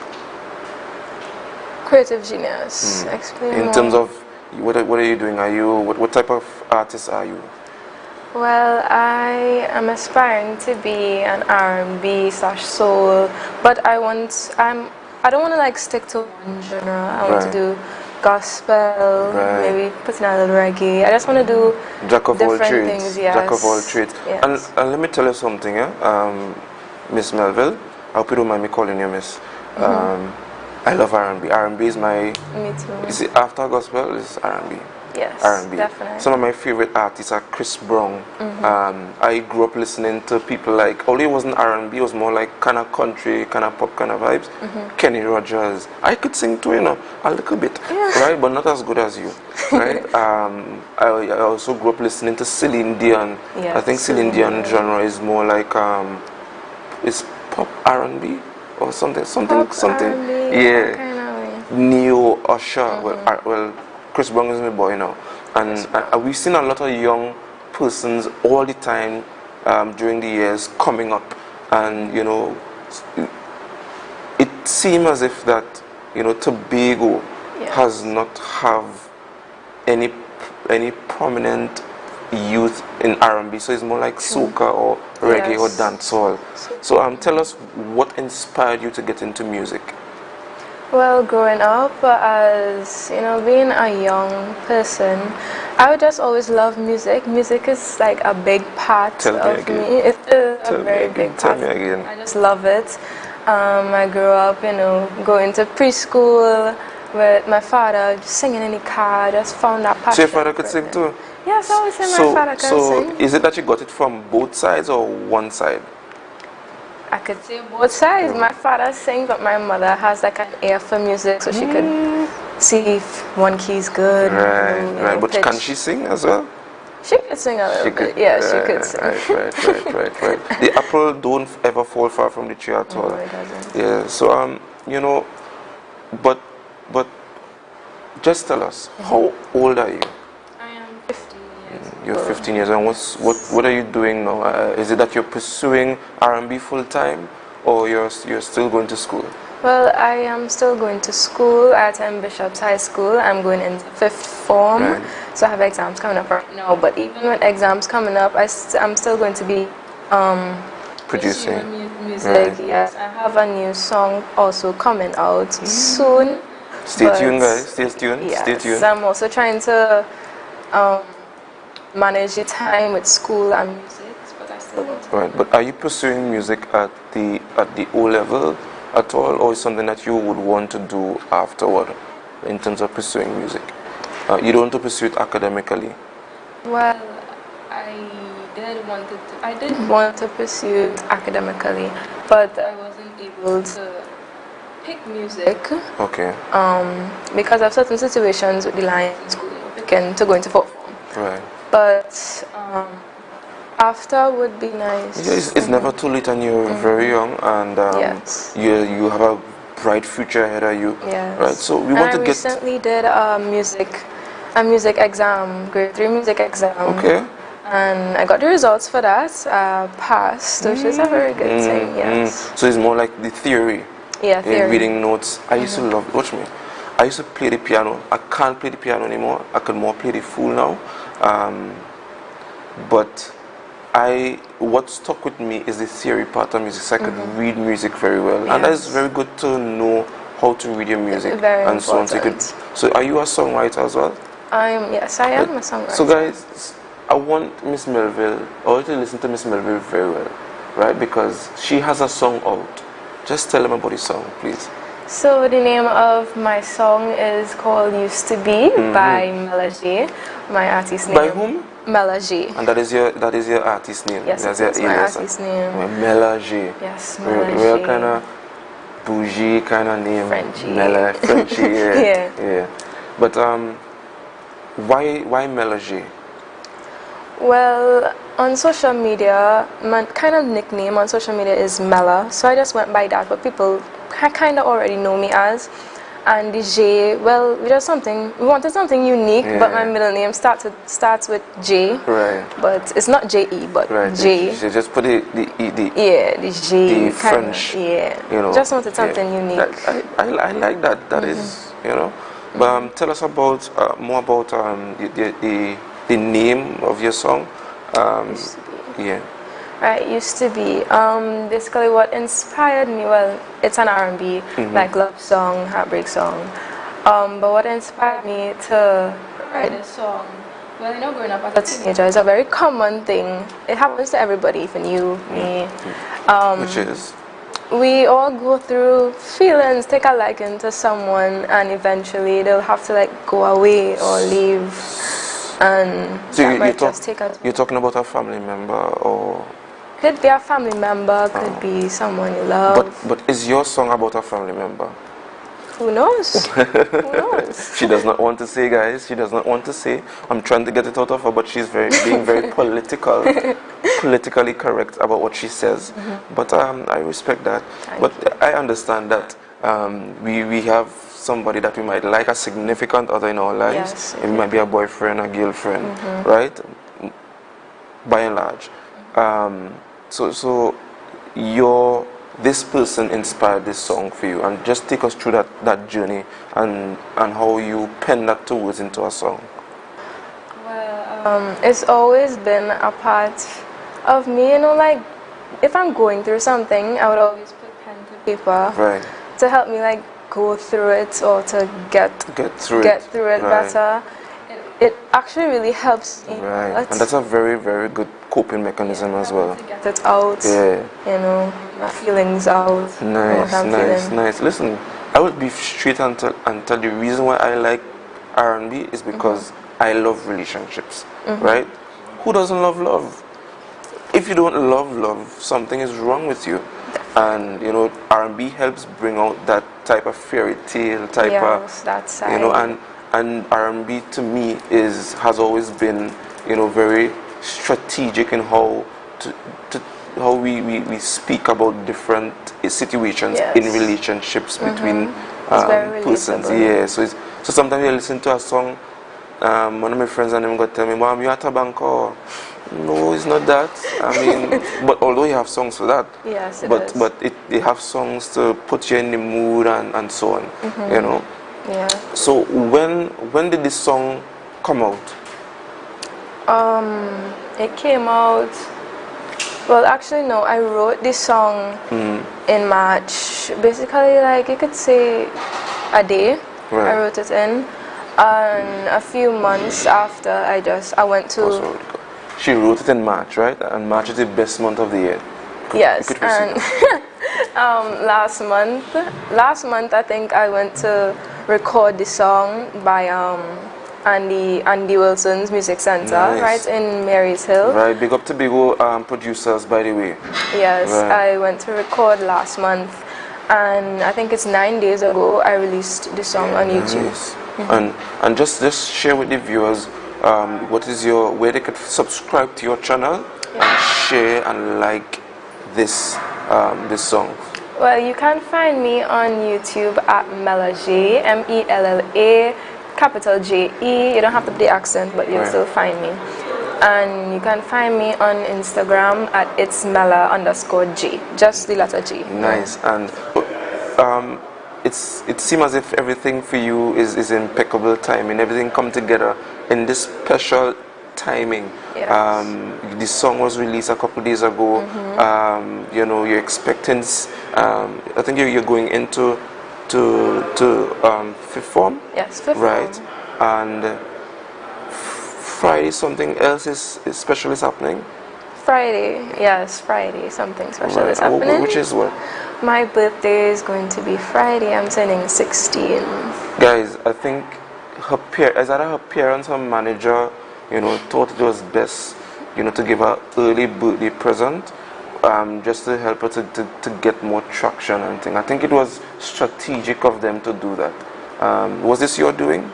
M: Creative genius. Explain
B: in
M: more.
B: terms of what are you doing? Are you what type of artist are you?
M: Well, I am aspiring to be an R&B/soul, but I don't want to like stick to one genre. I want to do gospel, maybe put in a little reggae. I just want to do different things. Yes.
B: Jack of all trades.
M: Yes.
B: And let me tell you something, Miss Melville. I hope you don't mind me calling you Miss. I love R&B. R&B is my.
M: Me too.
B: You see, after gospel is R&B.
M: Yes,
B: R&B.
M: definitely.
B: Some of my favorite artists are Chris Brown. I grew up listening to people like, although it wasn't R&B, it was more like kind of country, kind of pop kind of vibes. Kenny Rogers. I could sing too, you know, a little bit, right? But not as good as you, right? I also grew up listening to Celine Dion.
M: Yes,
B: I think Celine Dion genre is more like, is pop R&B or something.
M: Pop R&B,
B: Yeah.
M: kind of way.
B: Neo, Usher, well, Chris Brown is my boy now, and we've seen a lot of young persons all the time during the years coming up, and you know, it seems as if that, you know, Tobago has not have any prominent youth in R&B, so it's more like soca or reggae or dancehall. So tell us what inspired you to get into music.
M: Well, growing up, as you know, being a young person, I would just always love music. Music is like a big part of me. It is a very big part.
B: Tell me again.
M: I just love it. I grew up, you know, going to preschool with my father, just singing in the car. I just found that passion.
B: So your father could sing too?
M: Yes, I always say my father can sing.
B: So is it that you got it from both sides or one side?
M: I could say both sides. My father sings, but my mother has like an ear for music, so she could see if one key is good.
B: Right. But can she sing as well?
M: She could sing a little bit. Yeah, she could sing.
B: Right. The apple don't ever fall far from the tree at all.
M: No, it doesn't.
B: Yeah. So you know, but just tell us, how old are you?
M: I am 15 years.
B: You're 15 years, and what are you doing now? Is it that you're pursuing R&B full time, or you're still going to school?
M: Well, I am still going to school at Bishop's High School. I'm going into 5th form, so I have exams coming up right now. But even with exams coming up, I'm still going to be
B: producing
M: music. Yes, I have a new song also coming out soon.
B: Stay tuned, guys. Stay tuned.
M: Yes,
B: Stay tuned.
M: I'm also trying to manage the time with school and music, but I still want to.
B: Right, but are you pursuing music at the O level at all, or is something that you would want to do afterward in terms of pursuing music? You don't want to pursue it academically?
M: Well, I did want to pursue it academically, but I wasn't able to pick music.
B: Okay.
M: Because of certain situations with the line in school, picking to go into 4th form.
B: Right.
M: But after would be nice.
B: Yeah, it's never too late, and you're very young, and you have a bright future ahead of you.
M: Yes.
B: Right. So we
M: and
B: want
M: I
B: to
M: recently did a music exam, grade 3 music exam.
B: Okay.
M: And I got the results for that. Passed, which is a very good thing. Yes.
B: So it's more like the theory.
M: Yeah, theory.
B: Reading notes. I used to love. Watch me. I used to play the piano. I can't play the piano anymore. I could more play the fool now. But what stuck with me is the theory part of music. So I could read music very well, and that is very good to know how to read your music and so on. So are you a songwriter as well?
M: Yes, I am a songwriter.
B: So guys, I want Miss Melville, I want you to listen to Miss Melville very well, right? Because she has a song out. Just tell them about the song, please.
M: So the name of my song is called Used to Be by Melody, my artist name.
B: By whom?
M: Melody.
B: And that is your artist name?
M: Yes,
B: that's
M: my artist name.
B: Melody.
M: Yes, Melody.
B: Real kind of bougie kind of name.
M: Frenchy.
B: Frenchy, yeah.
M: Yeah.
B: But why Melody?
M: Well, on social media, my kind of nickname on social media is Mela, so I just went by that, but people kind of already know me as. And the J, well, we wanted something unique, but my middle name starts with J.
B: Right.
M: But it's not J-E, but J.
B: So just put the
M: J.
B: The French. You know.
M: Just wanted something unique.
B: I like that. That is, you know. But tell us about more about the name of your song.
M: Used to be. Right, used to be. Basically what inspired me, well, it's an R&B, like love song, heartbreak song. But what inspired me to write this song, well, you know, growing up as a teenager is a very common thing. It happens to everybody, even you, me.
B: Which is?
M: We all go through feelings, take a liking to someone, and eventually they'll have to like go away or leave. And
B: so
M: you're
B: talking about a family member, or?
M: Could be a family member, could be someone you love.
B: But is your song about a family member?
M: Who knows? Who knows?
B: She does not want to say, guys. She does not want to say. I'm trying to get it out of her, but she's being very politically correct about what she says. But I respect that. But I understand that we have somebody that we might like, a significant other in our lives.
M: Yes,
B: It might be a boyfriend, a girlfriend, right? By and large. So this person inspired this song for you, and just take us through that journey and how you pen that to words into a song.
M: Well, it's always been a part of me, like if I'm going through something, I would always put pen to paper to help me like go through it or to get through it better. It actually really helps me.
B: Right, and that's a very, very good coping mechanism as well.
M: To get it out, my feelings out.
B: Nice. Listen, I would be straight and tell the reason why I like R&B is because I love relationships, right? Who doesn't love love? If you don't love, something is wrong with you. And R&B helps bring out that type of fairy tale type of
M: that side.
B: And R&B to me has always been very strategic in how we speak about different situations in relationships between persons. So sometimes I listen to a song, one of my friends and them got tell me, "Mom, you at a bank?" Or no, it's not that. I mean, but although you have songs for that, but they have songs to put you in the mood and so on,
M: Yeah.
B: So when did this song come out?
M: It came out. Well, actually, no. I wrote this song in March. Basically, like you could say, a day. I wrote it in, and a few months after, I went to.
B: She wrote it in March, right? And March is the best month of the year.
M: Yes, and last month I think I went to record the song by Andy Wilson's Music Center, right in Marys Hill.
B: Right, big up to Tobago producers, by the way.
M: Yes, I went to record last month, and I think it's 9 days ago I released the song on YouTube.
B: And just share with the viewers what is where they could subscribe to your channel and share and like this song.
M: Well, you can find me on YouTube at Mella J, MELLA, capital J-E. You don't have to put the accent, but you'll still find me. And you can find me on Instagram at itsmella_J, just the letter J.
B: Nice. And it seems as if everything for you is impeccable timing. Everything come together in this special timing. The song was released a couple days ago. You're expecting. I think you're going into fifth form.
M: Yes, fifth
B: right.
M: form.
B: And Friday, something else is special is happening.
M: Friday, something special is happening.
B: Which is what?
M: My birthday is going to be Friday. I'm turning 16.
B: Guys, I think her parents, her manager, thought it was best, to give her early birthday present, just to help her to get more traction and things. I think it was strategic of them to do that. Was this your doing?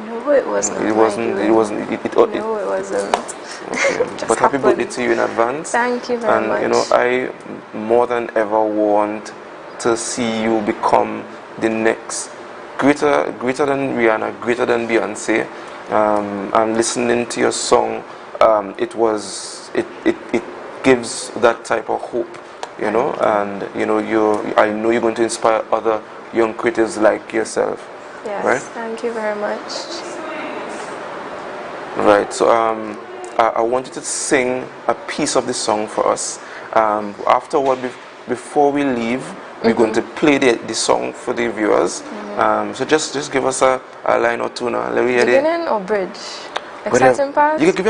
M: No, it wasn't.
B: It wasn't.
M: No, it wasn't.
B: Okay. But happy birthday to you in advance.
M: Thank you very much.
B: And I more than ever want to see you become the next greater than Rihanna, greater than Beyonce. I'm listening to your song. It gives that type of hope, and I know you're going to inspire other young creatives like yourself.
M: Yes,
B: right?
M: Thank you very much.
B: Right, so I want you to sing a piece of the song for us. Afterward, before we leave, we're going to play the song for the viewers. So just give us a line or two now. Let me hear
M: beginning or bridge? Exciting part?
B: You can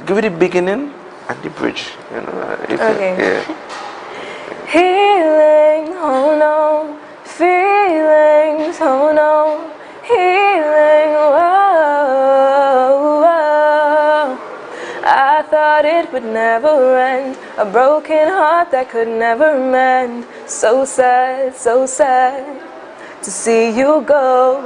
B: give it the beginning and the bridge.
M: Okay. Healing, oh no. Feelings, oh no. Healing, whoa, whoa. I thought it would never end. A broken heart that could never mend. So sad to see you go.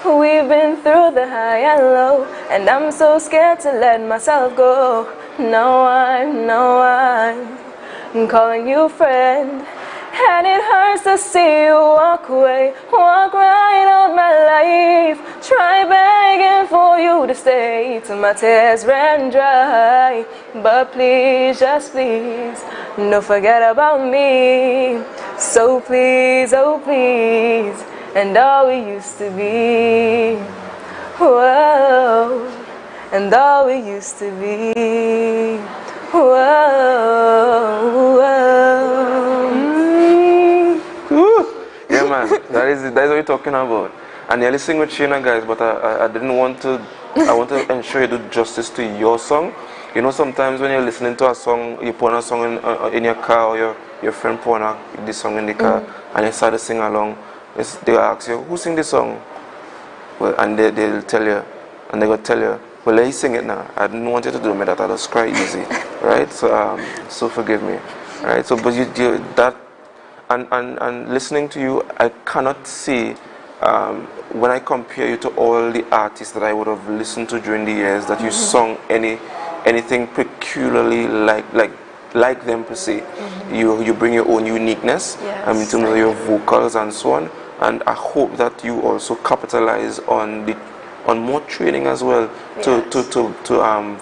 M: We've been through the high and low, and I'm so scared to let myself go. Now I'm calling you friend, And it hurts to see you walk away, walk right out my life. Try begging for you to stay till my tears ran dry. But please, just please, don't forget about me. So please, oh please, and all we used to be. Whoa, and all we used to be. Whoa, whoa.
B: Yeah, man, that is what we're talking about. And you're listening with Sheena, guys, but I didn't want to. I want to ensure you do justice to your song. You know, sometimes when you're listening to a song, you put on a song in your car, or your friend put on this song in the car, and you start to sing along. They'll ask you, who sing this song? Well, and they'll tell you, and they will tell you, well, let you sing it now. I didn't want you to do me that. I'll just cry easy, right? So forgive me, right? So, but you that, and listening to you, I cannot see. When I compare you to all the artists that I would have listened to during the years, that you sung anything peculiarly like them per se. You bring your own uniqueness, in terms of your vocals and so on. And I hope that you also capitalize on more training as well to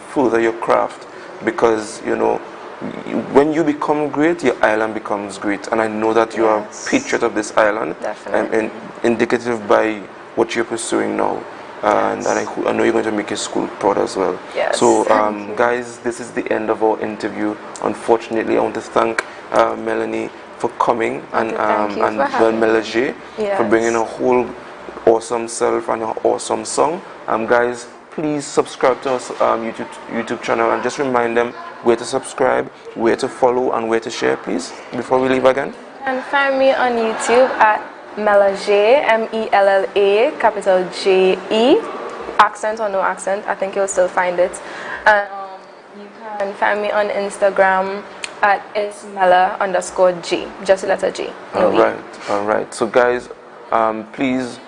B: further your craft, because you know, when you become great, your island becomes great, and I know that you are a patriot of this island, and indicative by what you're pursuing now, and I know you're going to make your school proud as well. So guys, this is the end of our interview. Unfortunately, I want to thank Melanie for coming, and Melanie for bringing a whole awesome self and an awesome song. Guys, please subscribe to us YouTube channel, and just remind them where to subscribe, where to follow, and where to share, please, before we leave again.
M: And find me on YouTube at Mella-J, M-E-L-L-A, capital J-E, accent or no accent, I think you'll still find it. And you can find me on Instagram at ismella_J, just the letter J.
B: All right. So guys, please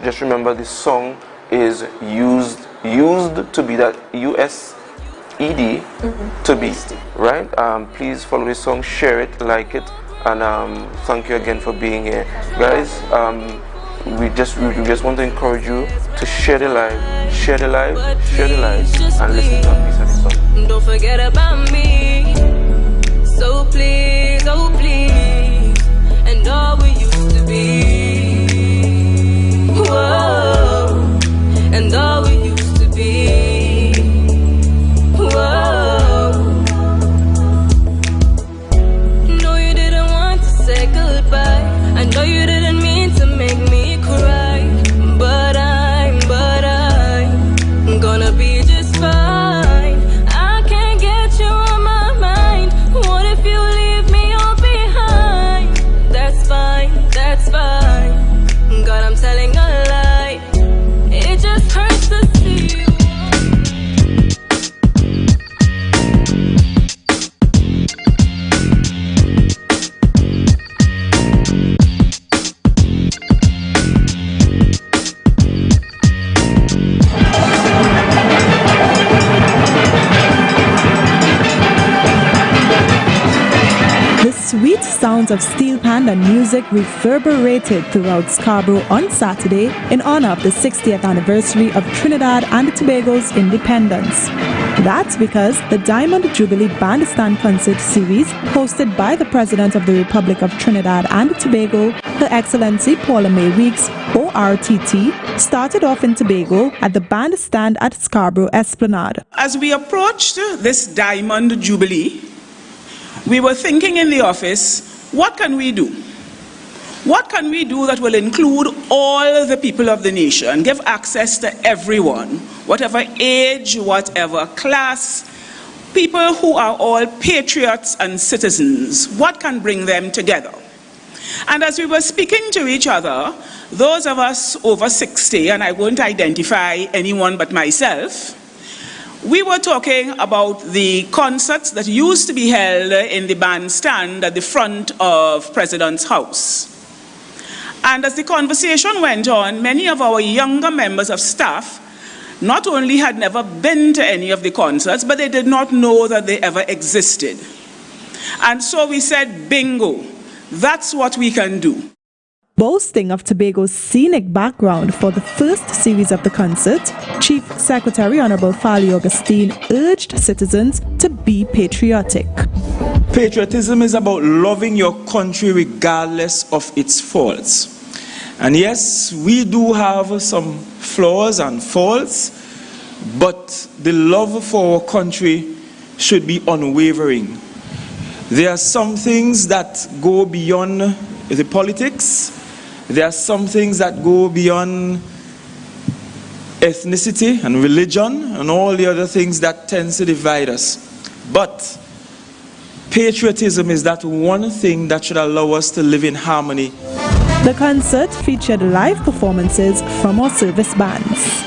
B: just remember this song is used to be that USED to be, right? Please follow this song, share it, like it, and thank you again for being here, guys. We just want to encourage you to share the live, and listen to a piece of this song.
A: Don't forget about me. So please, oh please, and all we used to be. Whoa, and all we used to be. Whoa. No, you didn't want to say goodbye. I know you didn't mean to make me cry, but I'm gonna be just fine. I can't get you on my mind. What if you leave me all behind? That's fine. God, I'm telling a lie. It just hurts to see you.
N: The sweet sounds of steel pan and music reverberated throughout Scarborough on Saturday in honor of the 60th anniversary of Trinidad and Tobago's independence. That's because the Diamond Jubilee Bandstand Concert Series, hosted by the President of the Republic of Trinidad and Tobago, Her Excellency Paula May Weeks, ORTT, started off in Tobago at the Bandstand at Scarborough Esplanade.
O: As we approached this Diamond Jubilee, we were thinking in the office, what can we do? What can we do that will include all the people of the nation, give access to everyone, whatever age, whatever class, people who are all patriots and citizens? What can bring them together? And as we were speaking to each other, those of us over 60, and I won't identify anyone but myself, we were talking about the concerts that used to be held in the bandstand at the front of President's house. And as the conversation went on, many of our younger members of staff not only had never been to any of the concerts, but they did not know that they ever existed. And so we said, bingo, That's what we can do.
N: Boasting of Tobago's scenic background for the first series of the concert, Chief Secretary Honorable Fali Augustine urged citizens to be patriotic.
O: Patriotism is about loving your country regardless of its faults. And yes, we do have some flaws and faults, but the love for our country should be unwavering. There are some things that go beyond the politics. There are some things that go beyond ethnicity and religion and all the other things that tends to divide us. But patriotism is that one thing that should allow us to live in harmony.
N: The concert featured live performances from our service bands.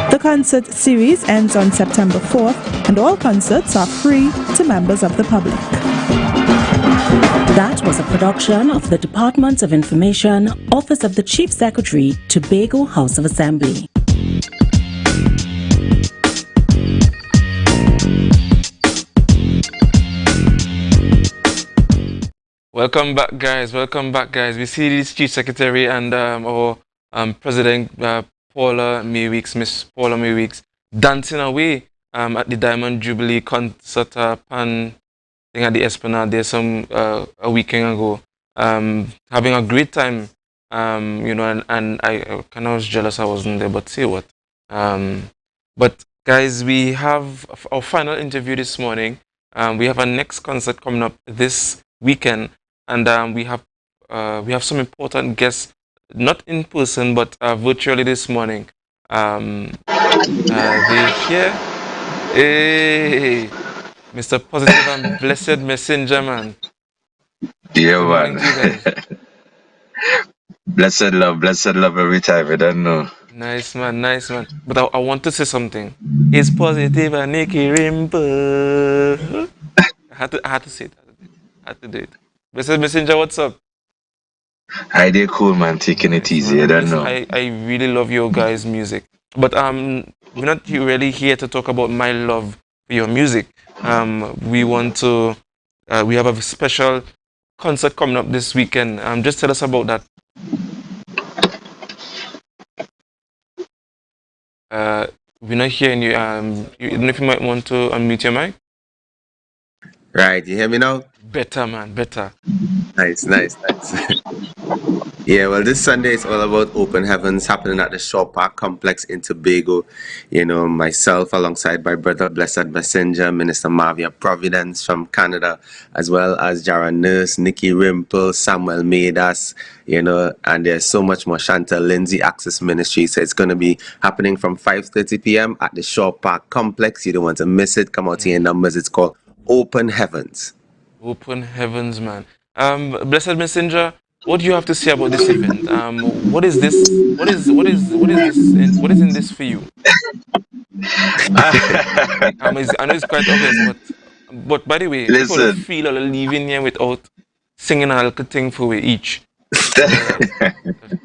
N: The concert series ends on September 4th, and all concerts are free to members of the public.
P: That was a production of the Department of Information, Office of the Chief Secretary, Tobago House of Assembly.
B: Welcome back, guys. Welcome back, guys. We see this Chief Secretary and our President Paula Mayweeks, Miss Paula Mayweeks, dancing away at the Diamond Jubilee concert thing at the Esplanade there a weekend ago. Having a great time, you know, and I kind of was jealous I wasn't there, but say what. But guys, we have our final interview this morning. We have our next concert coming up this weekend, and we have some important guests, not in person but virtually this morning. They here. Hey, Mr. Positive and Blessed Messenger, man.
Q: Yeah, man. blessed love every time. I don't know.
B: Nice, man, nice, man. But I want to say something. It's Positive and Nicky Rimple. I had to say it. I had to do it. Blessed Messenger, what's up?
Q: Hi there, cool man, taking it easy. I don't know.
B: I really love your guys' music, but we're not really here to talk about my love for your music. We want to we have a special concert coming up this weekend. Just tell us about that. We're not hearing you. You don't know if you might want to unmute your mic.
R: Right, you hear me now?
B: Better, man, better.
R: Nice. Yeah, well, this Sunday is all about Open Heavens happening at the Shaw Park Complex in Tobago. You know, myself alongside my brother Blessed Messenger, Minister Marvia Providence from Canada, as well as Jara Nurse, Nicky Rimple, Samuel Maidas, you know, and there's so much more. Chantal Lindsay Access Ministry. So it's going to be happening from 5:30 p.m. at the Shaw Park Complex. You don't want to miss it. Come out to your numbers. It's called Open Heavens.
B: Open Heavens, man. Blessed Messenger, what do you have to say about this event? What is this? What is this? What is in this for you? I know it's quite obvious, but by the way, people don't feel or leaving here without singing a little thing for we each.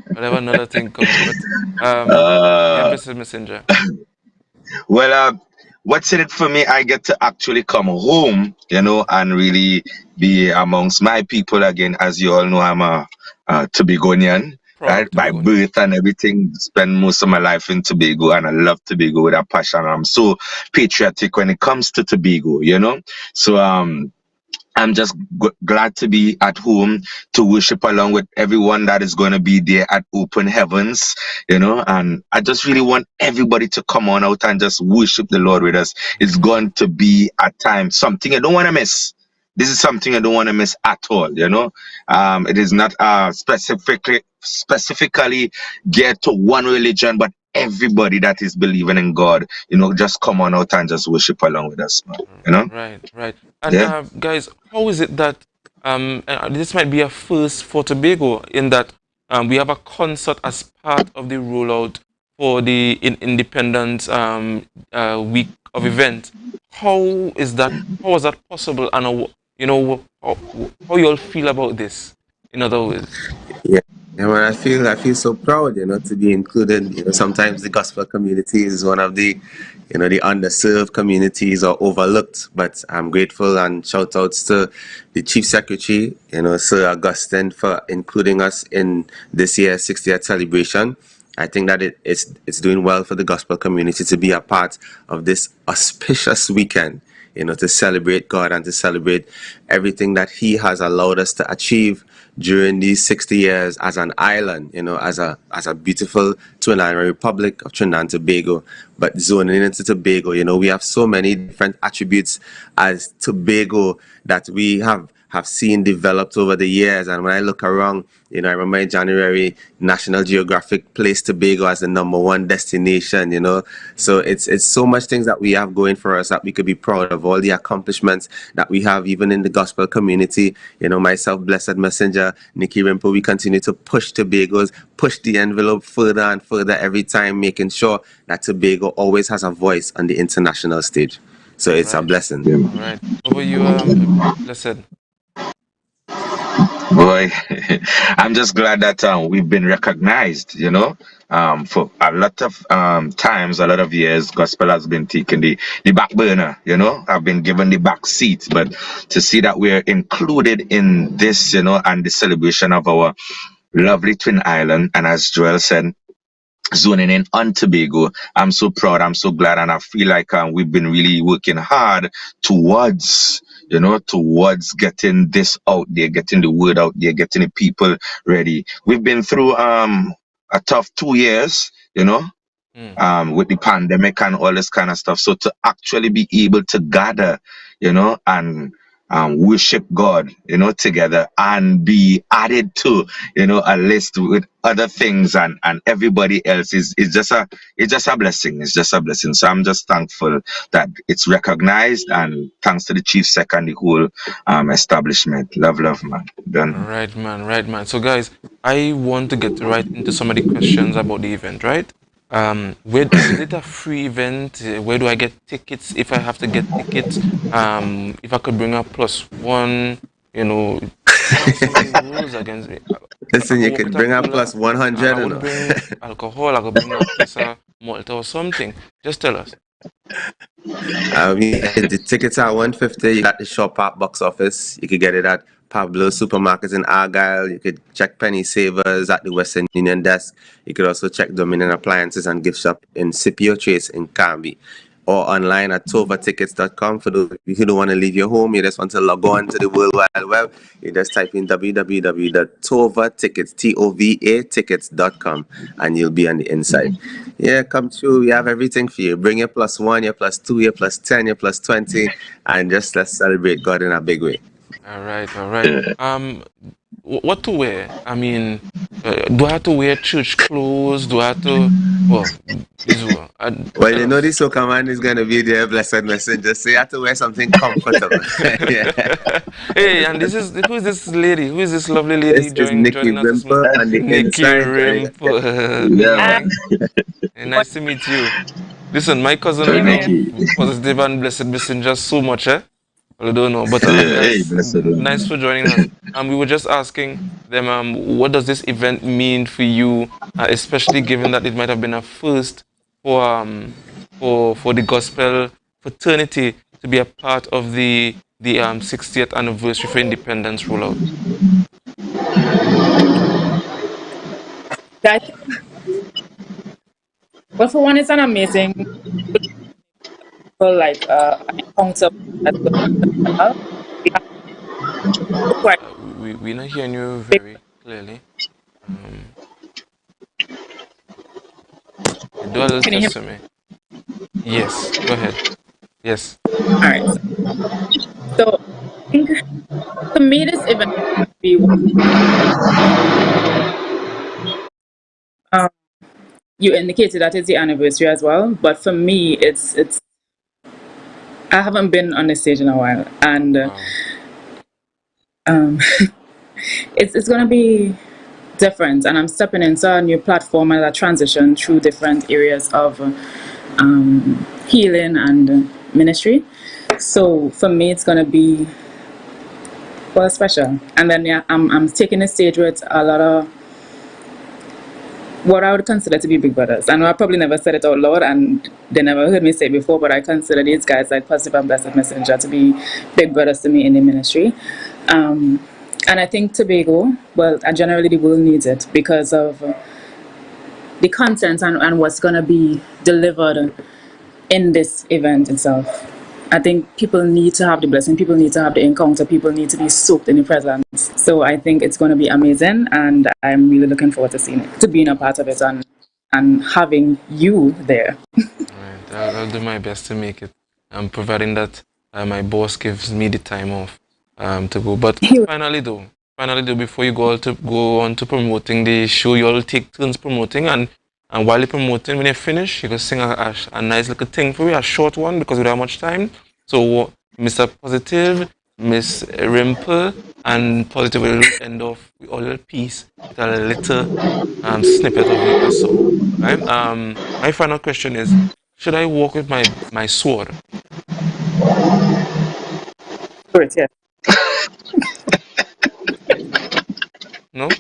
B: Whatever another thing comes, but yeah, Blessed Messenger.
Q: Well, what's in it for me? I get to actually come home, you know, and really be amongst my people again. As you all know, I'm a Tobagonian, right? By birth and everything. Spend most of my life in Tobago, and I love Tobago with a passion. I'm so patriotic when it comes to Tobago, you know. So I'm just glad to be at home to worship along with everyone that is going to be there at Open Heavens, and I just really want everybody to come on out and just worship the Lord with us. It's going to be a time, something I don't want to miss. This is something I don't want to miss at all. It is not specifically geared to one religion, but everybody that is believing in God, just come on out and just worship along with us, man.
B: Right. And guys, how is it that this might be a first for Tobago in that we have a concert as part of the rollout for the Independence week of event. How is that? How was that possible? And how you all feel about this? In other words.
R: Yeah, man, I feel so proud, to be included. Sometimes the gospel community is one of the, the underserved communities or overlooked. But I'm grateful and shout outs to the Chief Secretary, Sir Augustine, for including us in this year's 60th celebration. I think that it's doing well for the gospel community to be a part of this auspicious weekend, to celebrate God and to celebrate everything that He has allowed us to achieve during these 60 years as an island, as a beautiful twin island republic of Trinidad and Tobago. But zoning into Tobago, we have so many different attributes as Tobago that we have seen developed over the years. And when I look around, I remember in January, National Geographic placed Tobago as the #1 destination, So it's so much things that we have going for us that we could be proud of, all the accomplishments that we have even in the gospel community. Myself, Blessed Messenger, Nikki Rimpo, we continue to push the envelope further and further every time, making sure that Tobago always has a voice on the international stage. So it's a blessing.
B: All right. Over you, Blessed.
Q: Boy, I'm just glad that we've been recognized, for a lot of times, a lot of years, gospel has been taking the back burner, I've been given the back seat, but to see that we're included in this, and the celebration of our lovely Twin Island, and as Joel said, zoning in on Tobago. I'm so proud, I'm so glad, and I feel like we've been really working hard towards getting this out there, getting the word out there, getting the people ready. We've been through a tough 2 years, with the pandemic and all this kind of stuff. So to actually be able to gather, and worship God, together and be added to, a list with other things and everybody else is just a blessing. It's just a blessing. So I'm just thankful that it's recognized, and thanks to the Chief Sec and the whole establishment. Love, man. Done.
B: Right, man. So guys, I want to get right into some of the questions about the event, right? Is it a free event? Where do I get tickets if I have to get tickets? If I could bring up +1, some of the rules against me.
R: Listen, you could bring up +100.
B: I would bring alcohol. I could bring a case of Malta or something. Just tell us.
R: The tickets are $150 at the Shop Park box office. You could get it at Pablo Supermarkets in Argyle. You could check Penny Savers at the Western Union desk. You could also check Dominion Appliances and Gift Shop in Scipio Chase in Canby, or online at tovatickets.com. For those of you who don't want to leave your home, you just want to log on to the World Wide Web, you just type in www.tovatickets.com, and you'll be on the inside. Yeah, come through. We have everything for you. Bring your +1, your +2, your +10, your +20, and just let's celebrate God in a big way.
B: All right. What to wear? I mean, do I have to wear church clothes? Do I have to? Well,
R: you know the soca man is going to be there, Blessed Messenger, so you have to wear something comfortable.
B: Hey, and who is this lady? Who is this lovely lady joining us this morning? Nikki Rimpo. Yeah. Nice to meet you. Listen, my cousin, Positive and Blessed Messenger, so much, I don't know, but nice for joining us. We were just asking them, what does this event mean for you, especially given that it might have been a first for the gospel fraternity to be a part of the 60th anniversary for independence rollout.
S: Well, for one, it's an amazing an encounter.
B: We're not hearing you very clearly. Do a little
S: Can you hear
B: test for me. Yes, go ahead. Yes.
S: All right. So I think to me this event will be you indicated that it's the anniversary as well, but for me it's I haven't been on the stage in a while, and it's gonna be different, and I'm stepping into a new platform as I transition through different areas of healing and ministry. So for me, it's gonna be special. And then yeah, I'm taking the stage with a lot of what I would consider to be big brothers. I know I probably never said it out loud, and they never heard me say it before, but I consider these guys like Positive and Blessed Messenger to be big brothers to me in the ministry. And I think Tobago, well, generally the world needs it because of the content and what's going to be delivered in this event itself. I think people need to have the blessing, people need to have the encounter, people need to be soaked in the presence. So I think it's going to be amazing, and I'm really looking forward to seeing it, to being a part of it and having you there.
B: Right. I'll do my best to make it, providing that my boss gives me the time off to go. But finally though, before you go on to promoting the show, you all take turns promoting, and while you're promoting, when you finish, you can sing a nice little thing for me, a short one, because we don't have much time. So Mr. Positive, Miss Rimple, and Positive will end off with a little piece, with a little snippet of a song. Right? My final question is, should I walk with my sword?
S: Great, yeah.
B: No?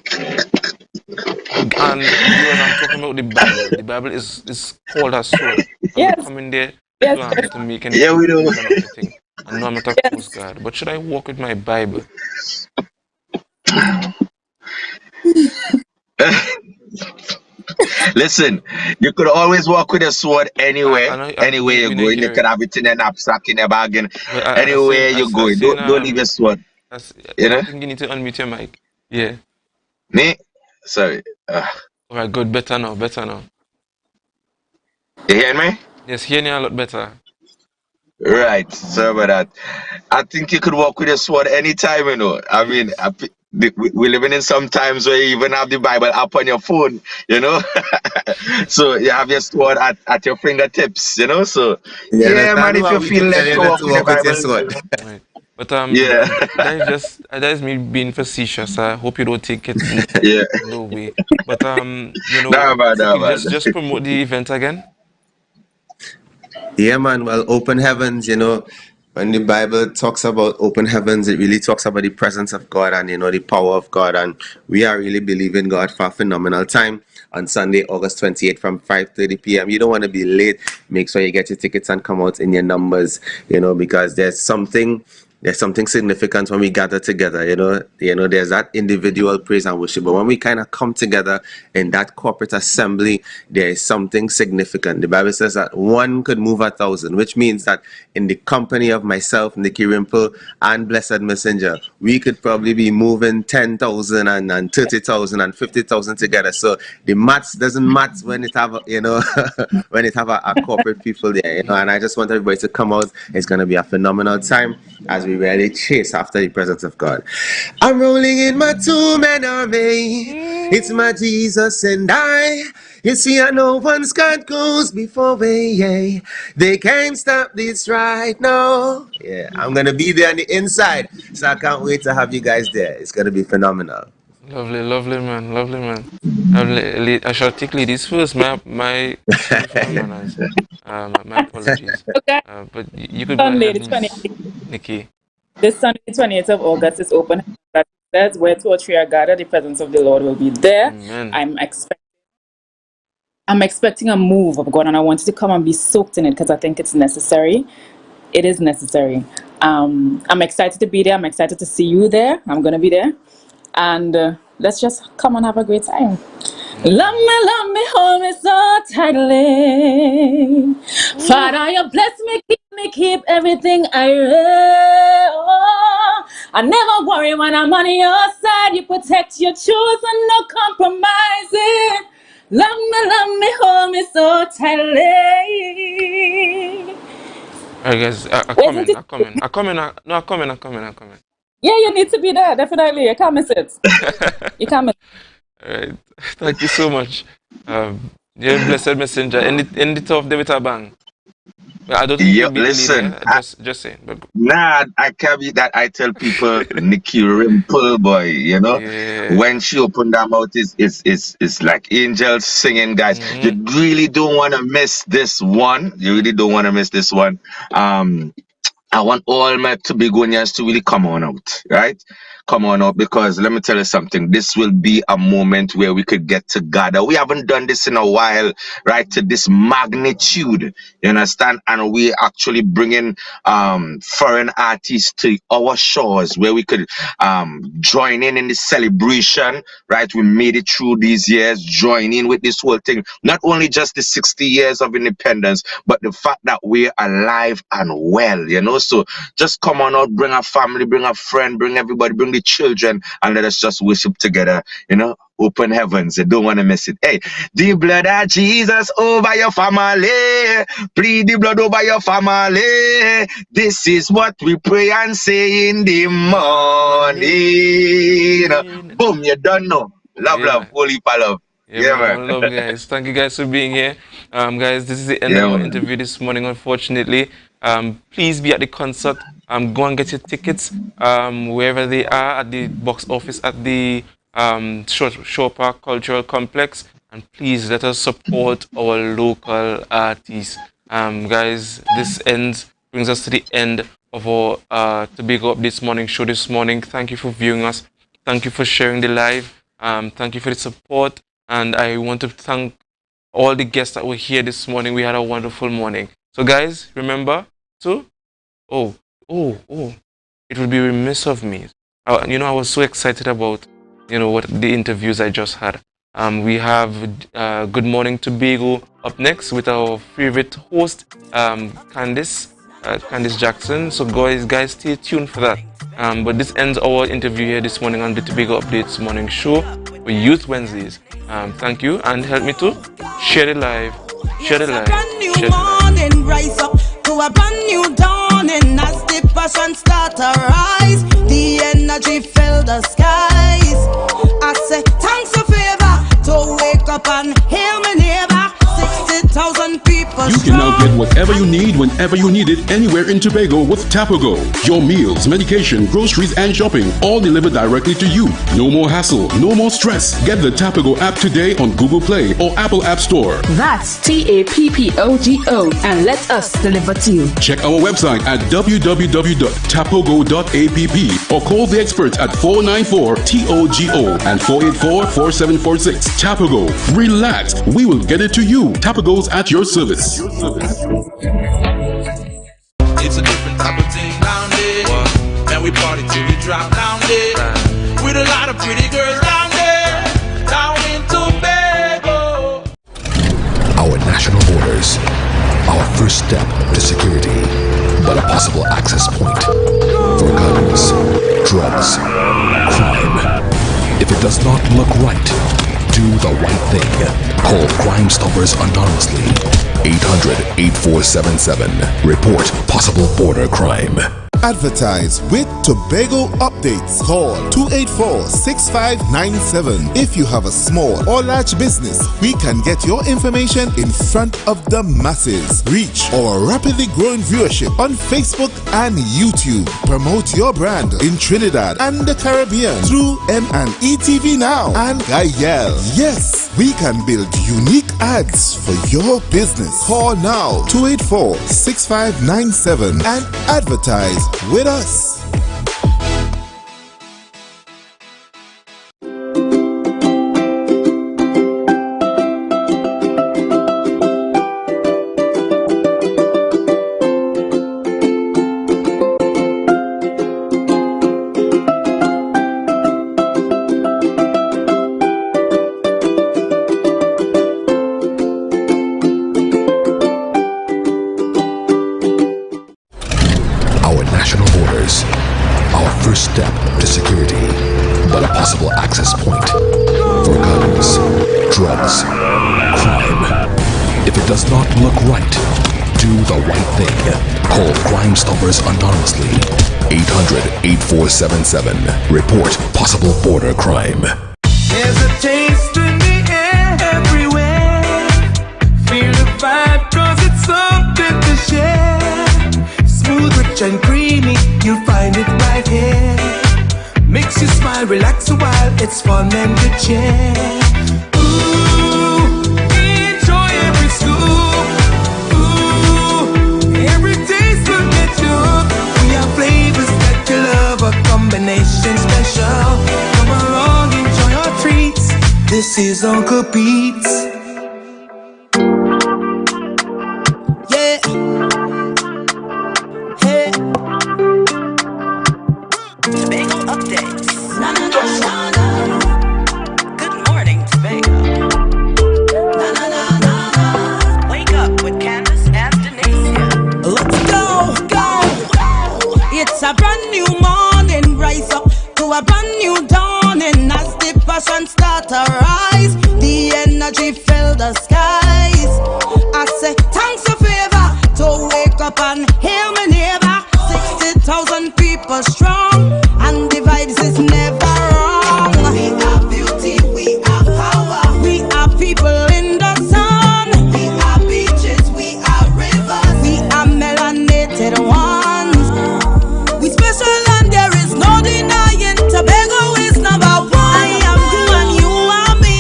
B: And viewers, I'm talking about the Bible. The Bible is called a sword. I'm not coming there to make any conclusion of the thing. I know I'm not a coast guard, but should I walk with my Bible?
Q: Listen, you could always walk with a sword anywhere. Anywhere you're going, you could have it in a knapsack in a bag, and anywhere you're going. Don't leave your sword. You know?
B: I think you need to unmute your mic. Yeah.
Q: Me? Sorry.
B: Alright, good. Better now.
Q: You hear me?
B: Yes, hearing you a lot better.
Q: Right. Sorry about that. I think you could walk with a sword anytime, you know. I mean, we're living in some times where you even have the Bible app on your phone, you know. So you have your sword at your fingertips, you know. So yeah, man, if you feel led to walk with the Bible,
B: right. But
Q: yeah,
B: that is me being facetious. I hope you don't take it no way. But you know, just promote the event again.
R: Yeah, man. Well, open heavens, you know, when the Bible talks about open heavens, it really talks about the presence of God and, you know, the power of God. And we are really believing God for a phenomenal time on Sunday, August 28th from 5:30 p.m. You don't want to be late. Make sure you get your tickets and come out in your numbers, you know, because there's something significant when we gather together, you know, there's that individual praise and worship, but when we kind of come together in that corporate assembly, there is something significant. The Bible says that one could move 1,000, which means that in the company of myself, Nikki Rimple, and Blessed Messenger, we could probably be moving 10,000 and 30,000 and 50,000 together. So the maths doesn't match when it have, you know, when it have a corporate people there, you know, and I just want everybody to come out. It's going to be a phenomenal time as we really chase after the presence of God. I'm rolling in my two-man army. It's my Jesus and I. You see, I know one Scott goes before me. Yeah. They can't stop this right now. Yeah, I'm going to be there on the inside. So I can't wait to have you guys there. It's going to be phenomenal.
B: Lovely, man. I shall take ladies first. My sorry for my manners. My apologies. But you could go ahead, Nikki.
S: This Sunday, 28th of August, is open. That's where two or three are gathered. The presence of the Lord will be there.
B: Amen.
S: I'm expecting a move of God, and I want you to come and be soaked in it because I think it's necessary. It is necessary. I'm excited to be there. I'm excited to see you there. I'm going to be there. And let's just come and have a great time. Love me, hold me so tightly. Father, you bless me, keep everything I read. Oh, I never worry when I'm on your side. You protect your truth and no compromising. Love me, hold me so tightly.
B: Alright, guys, I'm coming.
S: Yeah, you need to be there, definitely. You can't miss it. You can't miss it.
B: Alright, thank you so much. You're a blessed messenger. End it off there with a bang. I don't think
Q: Yo,
B: you'll be
Q: listen,
B: the leader. Just saying. But
Q: nah, I can't be that. I tell people, Nikki Rimple, boy, you know,
B: yeah.
Q: when she opened her mouth, it's like angels singing, guys.
B: Mm-hmm.
Q: You really don't want to miss this one. You really don't want to miss this one. I want all my Tobagonians to really come on out, right? Come on out, because let me tell you something. This will be a moment where we could get together. We haven't done this in a while, right? To this magnitude, you understand? And we actually bringing foreign artists to our shores where we could join in the celebration, right? We made it through these years, join in with this whole thing. Not only just the 60 years of independence, but the fact that we're alive and well, you know? So just come on out, bring a family, bring a friend, bring everybody, bring the children, and let us just worship together, you know? Open heavens, you don't want to miss it. Hey, the blood of Jesus over your family. Plead the blood over your family. This is what we pray and say in the morning. Boom, you don't know. Love,
B: Yeah,
Q: love, holy love.
B: Yeah, man. Love, guys. Thank you guys for being here. Guys, this is the end of our interview this morning, unfortunately. Please be at the concert. Go and get your tickets wherever they are, at the box office, at the Shore Park Cultural Complex. And please let us support our local artists. Guys, this brings us to the end of our Tobago Updates morning show this morning. Thank you for viewing us. Thank you for sharing the live. Thank you for the support. And I want to thank all the guests that were here this morning. We had a wonderful morning. So guys, remember to, it would be remiss of me. I was so excited about, what the interviews I just had. We have Good Morning Tobago up next with our favorite host, Candice Jackson. So guys, stay tuned for that. But this ends our interview here this morning on the Tobago Updates morning show for Youth Wednesdays. Thank you, and help me to share it live. Share it live. Share it live.
T: Rise up to a brand new dawning as the passion start to rise. The energy fill the skies. I say thanks for favor to wake up and hear me neighbor. 60,000 people.
U: You can now get whatever you need whenever you need it anywhere in Tobago with Tobago. Your meals, medication, groceries, and shopping all delivered directly to you. No more hassle, no more stress. Get the Tobago app today on Google Play or Apple App Store.
V: That's TAPPOGO, and let us deliver to you.
U: Check our website at www.tapogo.app or call the experts at 494-TOGO and 484-4746. Tobago. Relax. We will get it to you. Tobago's at your service.
W: It's a different type of thing down there. And we party till we drop down there. With a lot of pretty girls down there. Down in Tobago.
X: Our national borders. Our first step to security. But a possible access point for guns, drugs, crime. If it does not look right, do the right thing. Call Crime Stoppers anonymously. 800-8477. Report possible border crime.
E: Advertise with Tobago Updates. Call 284-6597. If you have a small or large business, we can get your information in front of the masses. Reach our rapidly growing viewership on Facebook and YouTube. Promote your brand in Trinidad and the Caribbean through M&E TV Now and Gayel. Yes, we can build unique ads for your business. Call now 284-6597 and advertise with us.
X: Our national borders. drugs, crime. If it does not look right, do the right thing. Call Crime Stoppers anonymously. 800-8477. Report possible border crime.
C: There's a taste in the air everywhere. Feel the vibe cause it's something to share. Smooth, rich and creamy, you'll find it right here. Makes you smile, relax a while, it's fun and good cheer. Ooh, enjoy every scoop. Ooh, every taste will get you hooked. We have flavors that you love, a combination special. Come along, enjoy our treats. This is Uncle Pete's. Yeah. Hey.
D: Tobago updates. Na na na na na. Good morning, Tobago. Na na na na na. Wake up with Candace and Denasia.
T: Let's go, go. It's a brand new morning, rise up to a brand new dawning. As the passion start to rise, the energy fill the skies. I say thanks a favor to wake up and hear me neighbor. 60,000 people strong, and the vibes is never wrong. We are beauty, we are power. We are people in the sun. We are beaches, we are rivers. We are melanated ones. We special and there is no denying. Tobago is number one. I am you and you are me.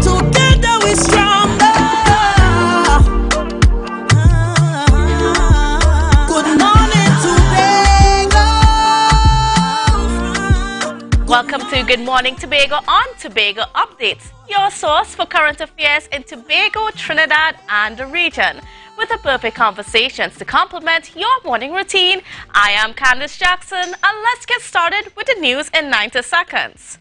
T: Together we stronger. Good morning, Tobago.
K: Welcome to Good Morning Tobago on Tobago Updates, your source for current affairs in Tobago, Trinidad, and the region. With the perfect conversations to complement your morning routine, I am Candace Jackson, and let's get started with the news in 90 seconds.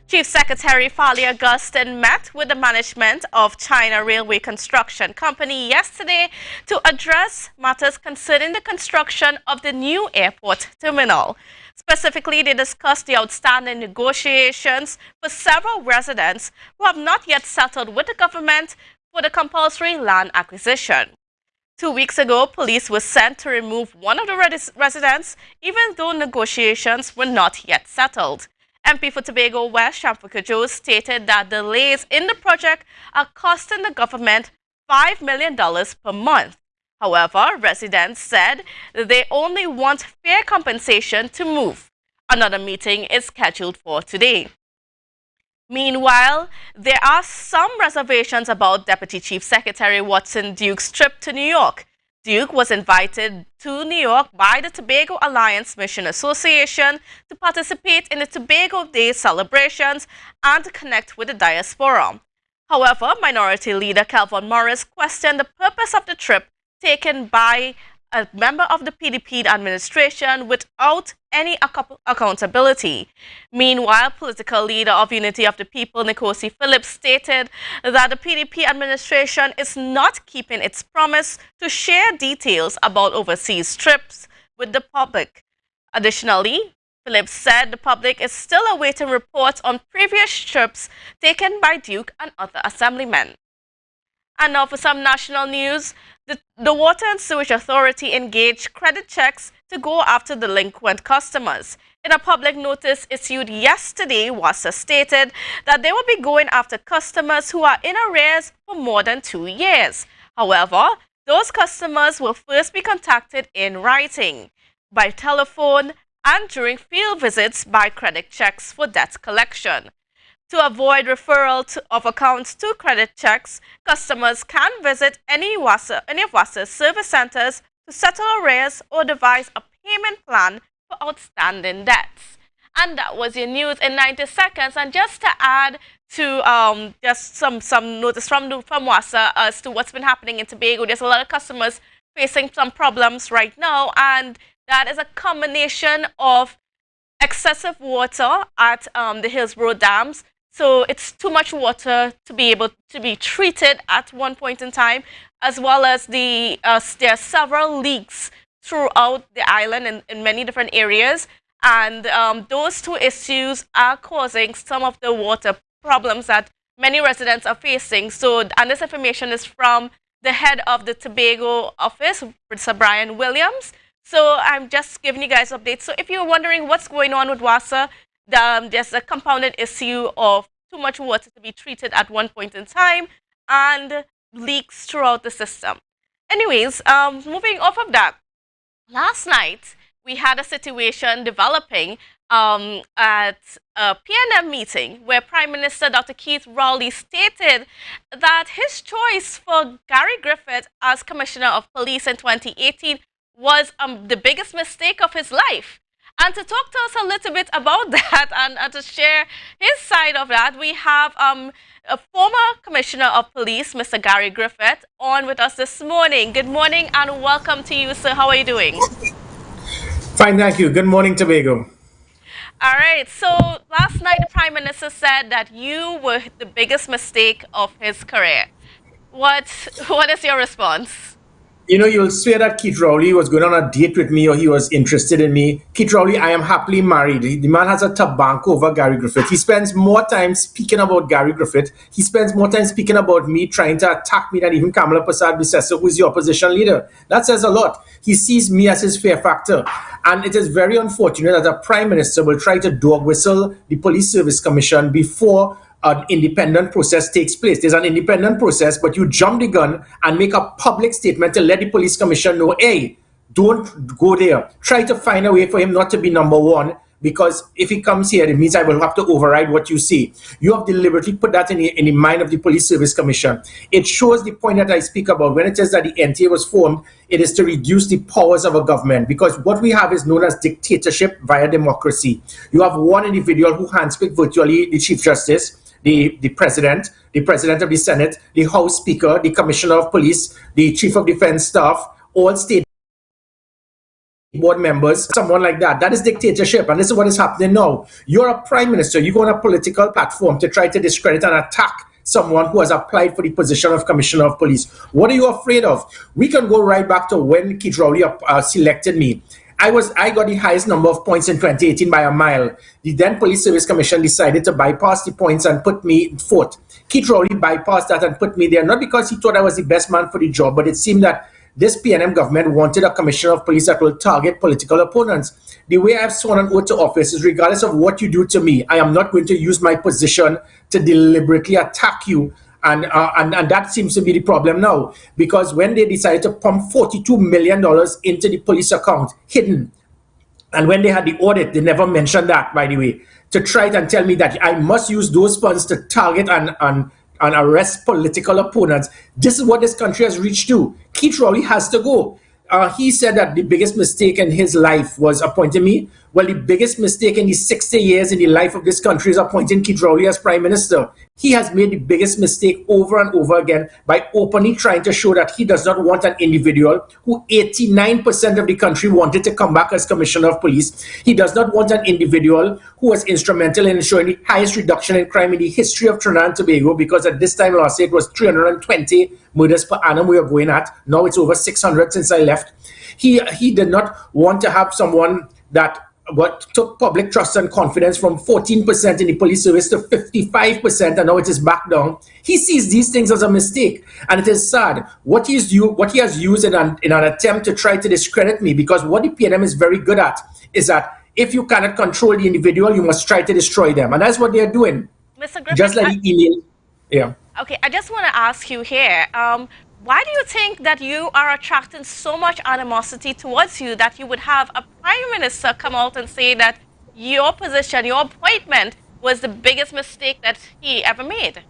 K: Chief Secretary Fali Augustin met with the management of China Railway Construction Company yesterday to address matters concerning the construction of the new airport terminal. Specifically, they discussed the outstanding negotiations for several residents who have not yet settled with the government for the compulsory land acquisition. 2 weeks ago, police were sent to remove one of the residents, even though negotiations were not yet settled. MP for Tobago West, Shamfika Joe, stated that delays in the project are costing the government $5 million per month. However, residents said they only want fair compensation to move. Another meeting is scheduled for today. Meanwhile, there are some reservations about Deputy Chief Secretary Watson Duke's trip to New York. Duke was invited to New York by the Tobago Alliance Mission Association to participate in the Tobago Day celebrations and to connect with the diaspora. However, Minority Leader Calvin Morris questioned the purpose of the trip taken by a member of the PDP administration without any accountability. Meanwhile, political leader of Unity of the People, Nkosi Phillips, stated that the PDP administration is not keeping its promise to share details about overseas trips with the public. Additionally, Phillips said the public is still awaiting reports on previous trips taken by Duke and other assemblymen. And now for some national news. The Water and Sewage Authority engaged credit checks to go after delinquent customers. In a public notice issued yesterday, WASA stated that they will be going after customers who are in arrears for more than 2 years. However, those customers will first be contacted in writing, by telephone, and during field visits by credit checks for debt collection. To avoid referral of accounts to credit checks, customers can visit any of WASA's service centers to settle arrears or devise a payment plan for outstanding debts. And that was your news in 90 seconds. And just to add to just some notice from WASA as to what's been happening in Tobago, there's a lot of customers facing some problems right now, and that is a combination of excessive water at the Hillsborough dams. So it's too much water to be able to be treated at one point in time, as well as there are several leaks throughout the island in many different areas. And those two issues are causing some of the water problems that
F: many residents are facing. So, and this information is from the head of the Tobago office, Mr. Brian Williams. So I'm just giving you guys updates. So if you're wondering what's going on with WASA, there's a compounded issue of too much water to be treated at one point in time and leaks throughout the system. Anyways, moving off of that, last night we had a situation developing at a PNM meeting where Prime Minister Dr. Keith Rowley stated that his choice for Gary Griffith as Commissioner of Police in 2018 was the biggest mistake of his life. And to talk to us a little bit about that and to share his side of that, we have a former Commissioner of Police, Mr. Gary Griffith, on with us this morning. Good morning and welcome to you, sir. How are you doing?
G: Fine, thank you. Good morning, Tobago.
F: All right. So last night, the Prime Minister said that you were the biggest mistake of his career. What is your response?
G: You know, you'll swear that Keith Rowley was going on a date with me or he was interested in me. Keith Rowley, I am happily married. The man has a Tobago over Gary Griffith. He spends more time speaking about Gary Griffith. He spends more time speaking about me, trying to attack me than even Kamala Persad-Bissessar, who is the opposition leader. That says a lot. He sees me as his fear factor. And it is very unfortunate that a Prime Minister will try to dog whistle the Police Service Commission before an independent process takes place. There's an independent process, but you jump the gun and make a public statement to let the police commission know, hey, don't go there. Try to find a way for him not to be number one, because if he comes here, it means I will have to override what you say. You have deliberately put that in the mind of the Police Service Commission. It shows the point that I speak about. When it says that the NTA was formed, it is to reduce the powers of a government, because what we have is known as dictatorship via democracy. You have one individual who handpicks virtually the Chief Justice, the president of the Senate, the House Speaker, the Commissioner of Police, the Chief of Defense Staff, all state board members, someone like that. That is dictatorship, and this is what is happening now. You're a Prime Minister. You go on a political platform to try to discredit and attack someone who has applied for the position of Commissioner of Police. What are you afraid of? We can go right back to when Keith Rowley selected me. I got the highest number of points in 2018 by a mile. The then Police Service Commission decided to bypass the points and put me fourth. Keith Rowley bypassed that and put me there, not because he thought I was the best man for the job, but it seemed that this PNM government wanted a Commissioner of Police that will target political opponents. The way I've sworn an oath to office is, regardless of what you do to me, I am not going to use my position to deliberately attack you. And that seems to be the problem now, because when they decided to pump $42 million into the police account, hidden, and when they had the audit, they never mentioned that, by the way, to try and tell me that I must use those funds to target and arrest political opponents. This is what this country has reached to. Keith Rowley has to go. He said that the biggest mistake in his life was appointing me. Well, the biggest mistake in the 60 years in the life of this country is appointing Keith Rowley as Prime Minister. He has made the biggest mistake over and over again by openly trying to show that he does not want an individual who 89% of the country wanted to come back as Commissioner of Police. He does not want an individual who was instrumental in ensuring the highest reduction in crime in the history of Trinidad and Tobago, because at this time last year it was 320 murders per annum we are going at. Now it's over 600 since I left. He did not want to have someone that took public trust and confidence from 14% in the police service to 55%, and now it is back down. He sees these things as a mistake, and it is sad what he has used in an attempt to try to discredit me, because what the PNM is very good at is that if you cannot control the individual, you must try to destroy them, and that's what they are doing.
F: Mr. Griffith,
G: just like the email. Yeah.
F: Okay, I just want to ask you here, why do you think that you are attracting so much animosity towards you that you would have a Prime Minister come out and say that your position, your appointment, was the biggest mistake that he ever made?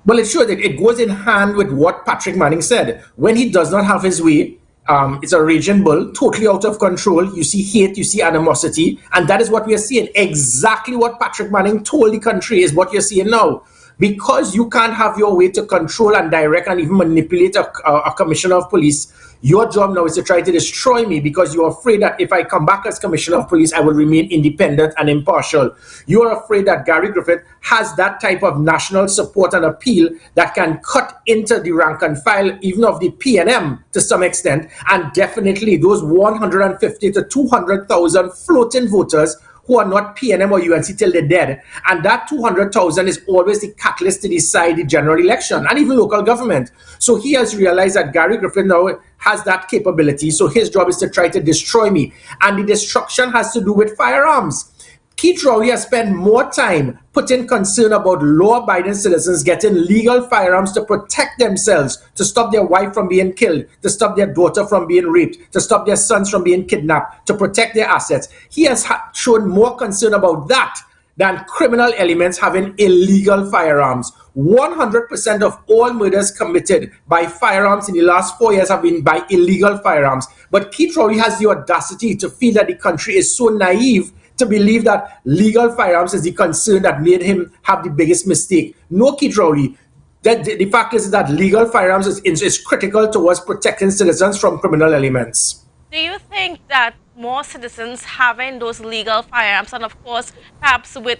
G: Well, it's sure that it goes in hand with what Patrick Manning said. When he does not have his way, it's a raging bull, totally out of control. You see hate, you see animosity, and that is what we are seeing. Exactly what Patrick Manning told the country is what you're seeing now. Because you can't have your way to control and direct and even manipulate a Commissioner of Police, your job now is to try to destroy me, because you're afraid that if I come back as Commissioner of Police, I will remain independent and impartial. You're afraid that Gary Griffith has that type of national support and appeal that can cut into the rank and file even of the PNM to some extent, and definitely those 150 to 200,000 floating voters who are not PNM or UNC till they're dead. And that 200,000 is always the catalyst to decide the general election and even local government. So he has realized that Gary Griffith now has that capability. So his job is to try to destroy me. And the destruction has to do with firearms. Keith Rowley has spent more time putting concern about law-abiding citizens getting legal firearms to protect themselves, to stop their wife from being killed, to stop their daughter from being raped, to stop their sons from being kidnapped, to protect their assets. He has shown more concern about that than criminal elements having illegal firearms. 100% of all murders committed by firearms in the last 4 years have been by illegal firearms. But Keith Rowley has the audacity to feel that the country is so naive to believe that legal firearms is the concern that made him have the biggest mistake. No, Keith Rowley. The fact is that legal firearms is critical towards protecting citizens from criminal elements.
F: Do you think that more citizens having those legal firearms, and of course, perhaps with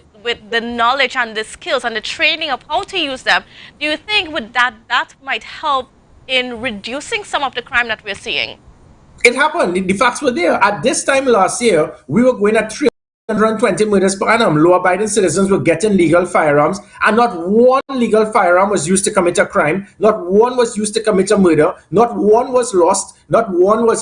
F: the knowledge and the skills and the training of how to use them, do you think with that might help in reducing some of the crime that we're seeing?
G: It happened. The facts were there. At this time last year, we were going at 320 murders per annum. Law-abiding citizens were getting legal firearms, and not one legal firearm was used to commit a crime. Not one was used to commit a murder. Not one was lost. Not one was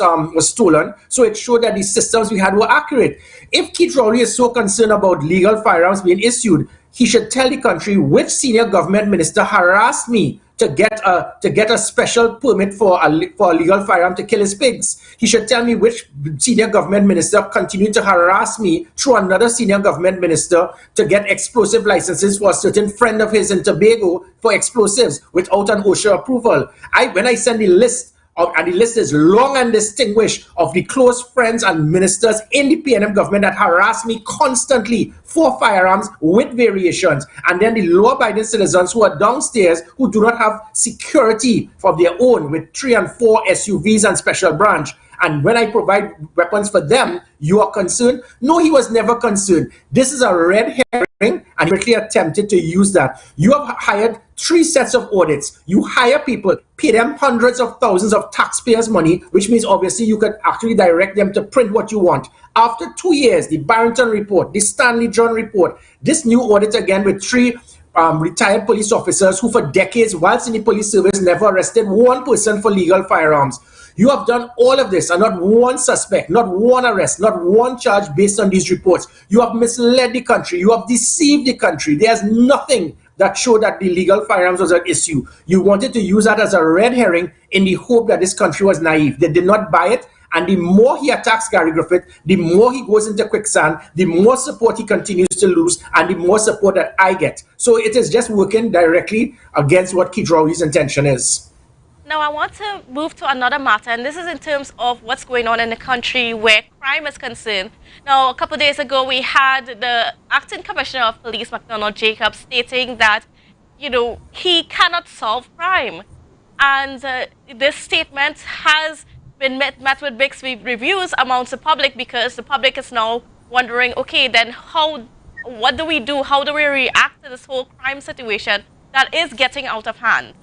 G: stolen. So it showed that the systems we had were accurate. If Keith Rowley is so concerned about legal firearms being issued, he should tell the country which senior government minister harassed me to get a special permit for a legal firearm to kill his pigs. He should tell me which senior government minister continued to harass me through another senior government minister to get explosive licenses for a certain friend of his in Tobago for explosives without an OSHA approval. When I send the list, and the list is long and distinguished of the close friends and ministers in the PNM government that harass me constantly for firearms with variations. And then the law-abiding citizens who are downstairs who do not have security for their own with 3 and 4 SUVs and special branch. And when I provide weapons for them, you are concerned? No, he was never concerned. This is a red herring, and he really attempted to use that. You have hired 3 sets of audits. You hire people, pay them hundreds of thousands of taxpayers' money, which means obviously you could actually direct them to print what you want. After 2 years, the Barrington report, the Stanley John report, this new audit again with 3 retired police officers who for decades, whilst in the police service, never arrested one person for legal firearms. You have done all of this and not one suspect, not one arrest, not one charge based on these reports. You have misled the country. You have deceived the country. There's nothing that showed that the legal firearms was an issue. You wanted to use that as a red herring in the hope that this country was naive. They did not buy it. And the more he attacks Gary Griffith, the more he goes into quicksand, the more support he continues to lose, and the more support that I get. So it is just working directly against what Keith Rowley's intention is.
F: Now, I want to move to another matter, and this is in terms of what's going on in the country where crime is concerned. Now, a couple of days ago, we had the acting commissioner of police, McDonald Jacobs, stating that, he cannot solve crime. And this statement has been met with mixed reviews amongst the public, because the public is now wondering, okay, then what do we do? How do we react to this whole crime situation that is getting out of hand?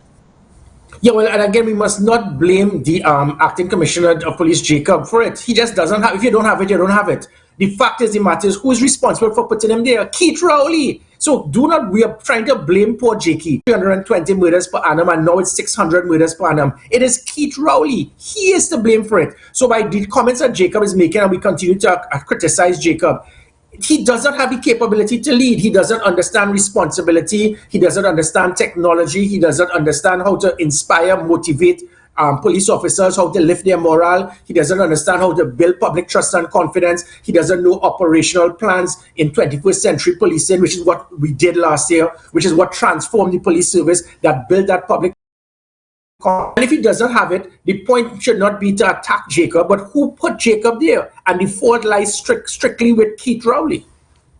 G: Yeah, well, and again, we must not blame the acting commissioner of police, Jacob, for it. He just doesn't have. If you don't have it, you don't have it. The fact is, the matter is, who is responsible for putting him there? Keith Rowley. So we are trying to blame poor Jakey. 320 murders per annum, and now it's 600 murders per annum. It is Keith Rowley. He is to blame for it. So by the comments that Jacob is making, and we continue to criticize Jacob, he doesn't have the capability to lead. He doesn't understand responsibility. He doesn't understand technology. He doesn't understand how to inspire, motivate police officers, how to lift their morale. He doesn't understand how to build public trust and confidence. He doesn't know operational plans in 21st century policing, which is what we did last year, which is what transformed the police service, that built that public. And if he doesn't have it, the point should not be to attack Jacob, but who put Jacob there? And the fault lies strictly with Keith Rowley.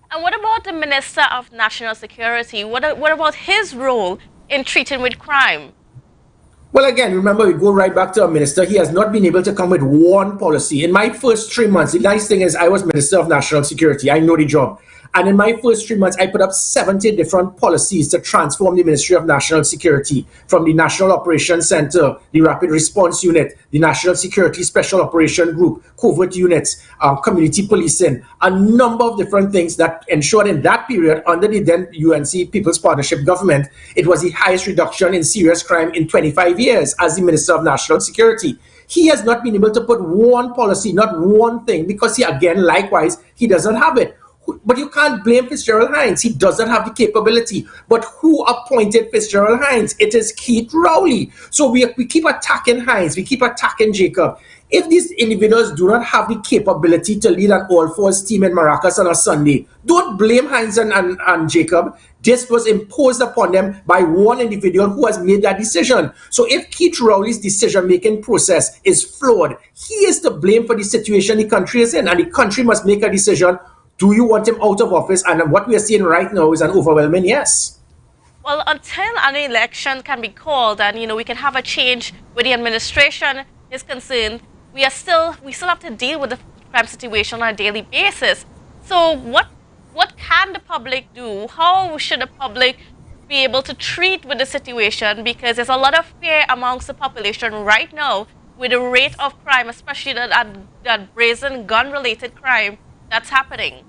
F: And what about the Minister of National Security? What about his role in treating with crime?
G: Well, again, remember, we go right back to our minister. He has not been able to come with one policy. In my first 3 months, the nice thing is I was Minister of National Security. I know the job. And in my first 3 months, I put up 70 different policies to transform the Ministry of National Security, from the National Operations Center, the Rapid Response Unit, the National Security Special Operation Group, covert units, community policing, a number of different things that ensured in that period, under the then UNC People's Partnership government, it was the highest reduction in serious crime in 25 years as the Minister of National Security. He has not been able to put one policy, not one thing, because likewise, he doesn't have it. But you can't blame Fitzgerald Hines. He doesn't have the capability. But who appointed Fitzgerald Hines? It is Keith Rowley. So we keep attacking Hines. We keep attacking Jacob. If these individuals do not have the capability to lead an all-fours team in Maracas on a Sunday, don't blame Hines and Jacob. This was imposed upon them by one individual who has made that decision. So if Keith Rowley's decision-making process is flawed, he is to blame for the situation the country is in, and the country must make a decision. Do you want him out of office? And what we are seeing right now is an overwhelming yes.
F: Well, until an election can be called and we can have a change where the administration is concerned, we still have to deal with the crime situation on a daily basis. So what can the public do? How should the public be able to treat with the situation? Because there's a lot of fear amongst the population right now with the rate of crime, especially that brazen gun-related crime that's happening.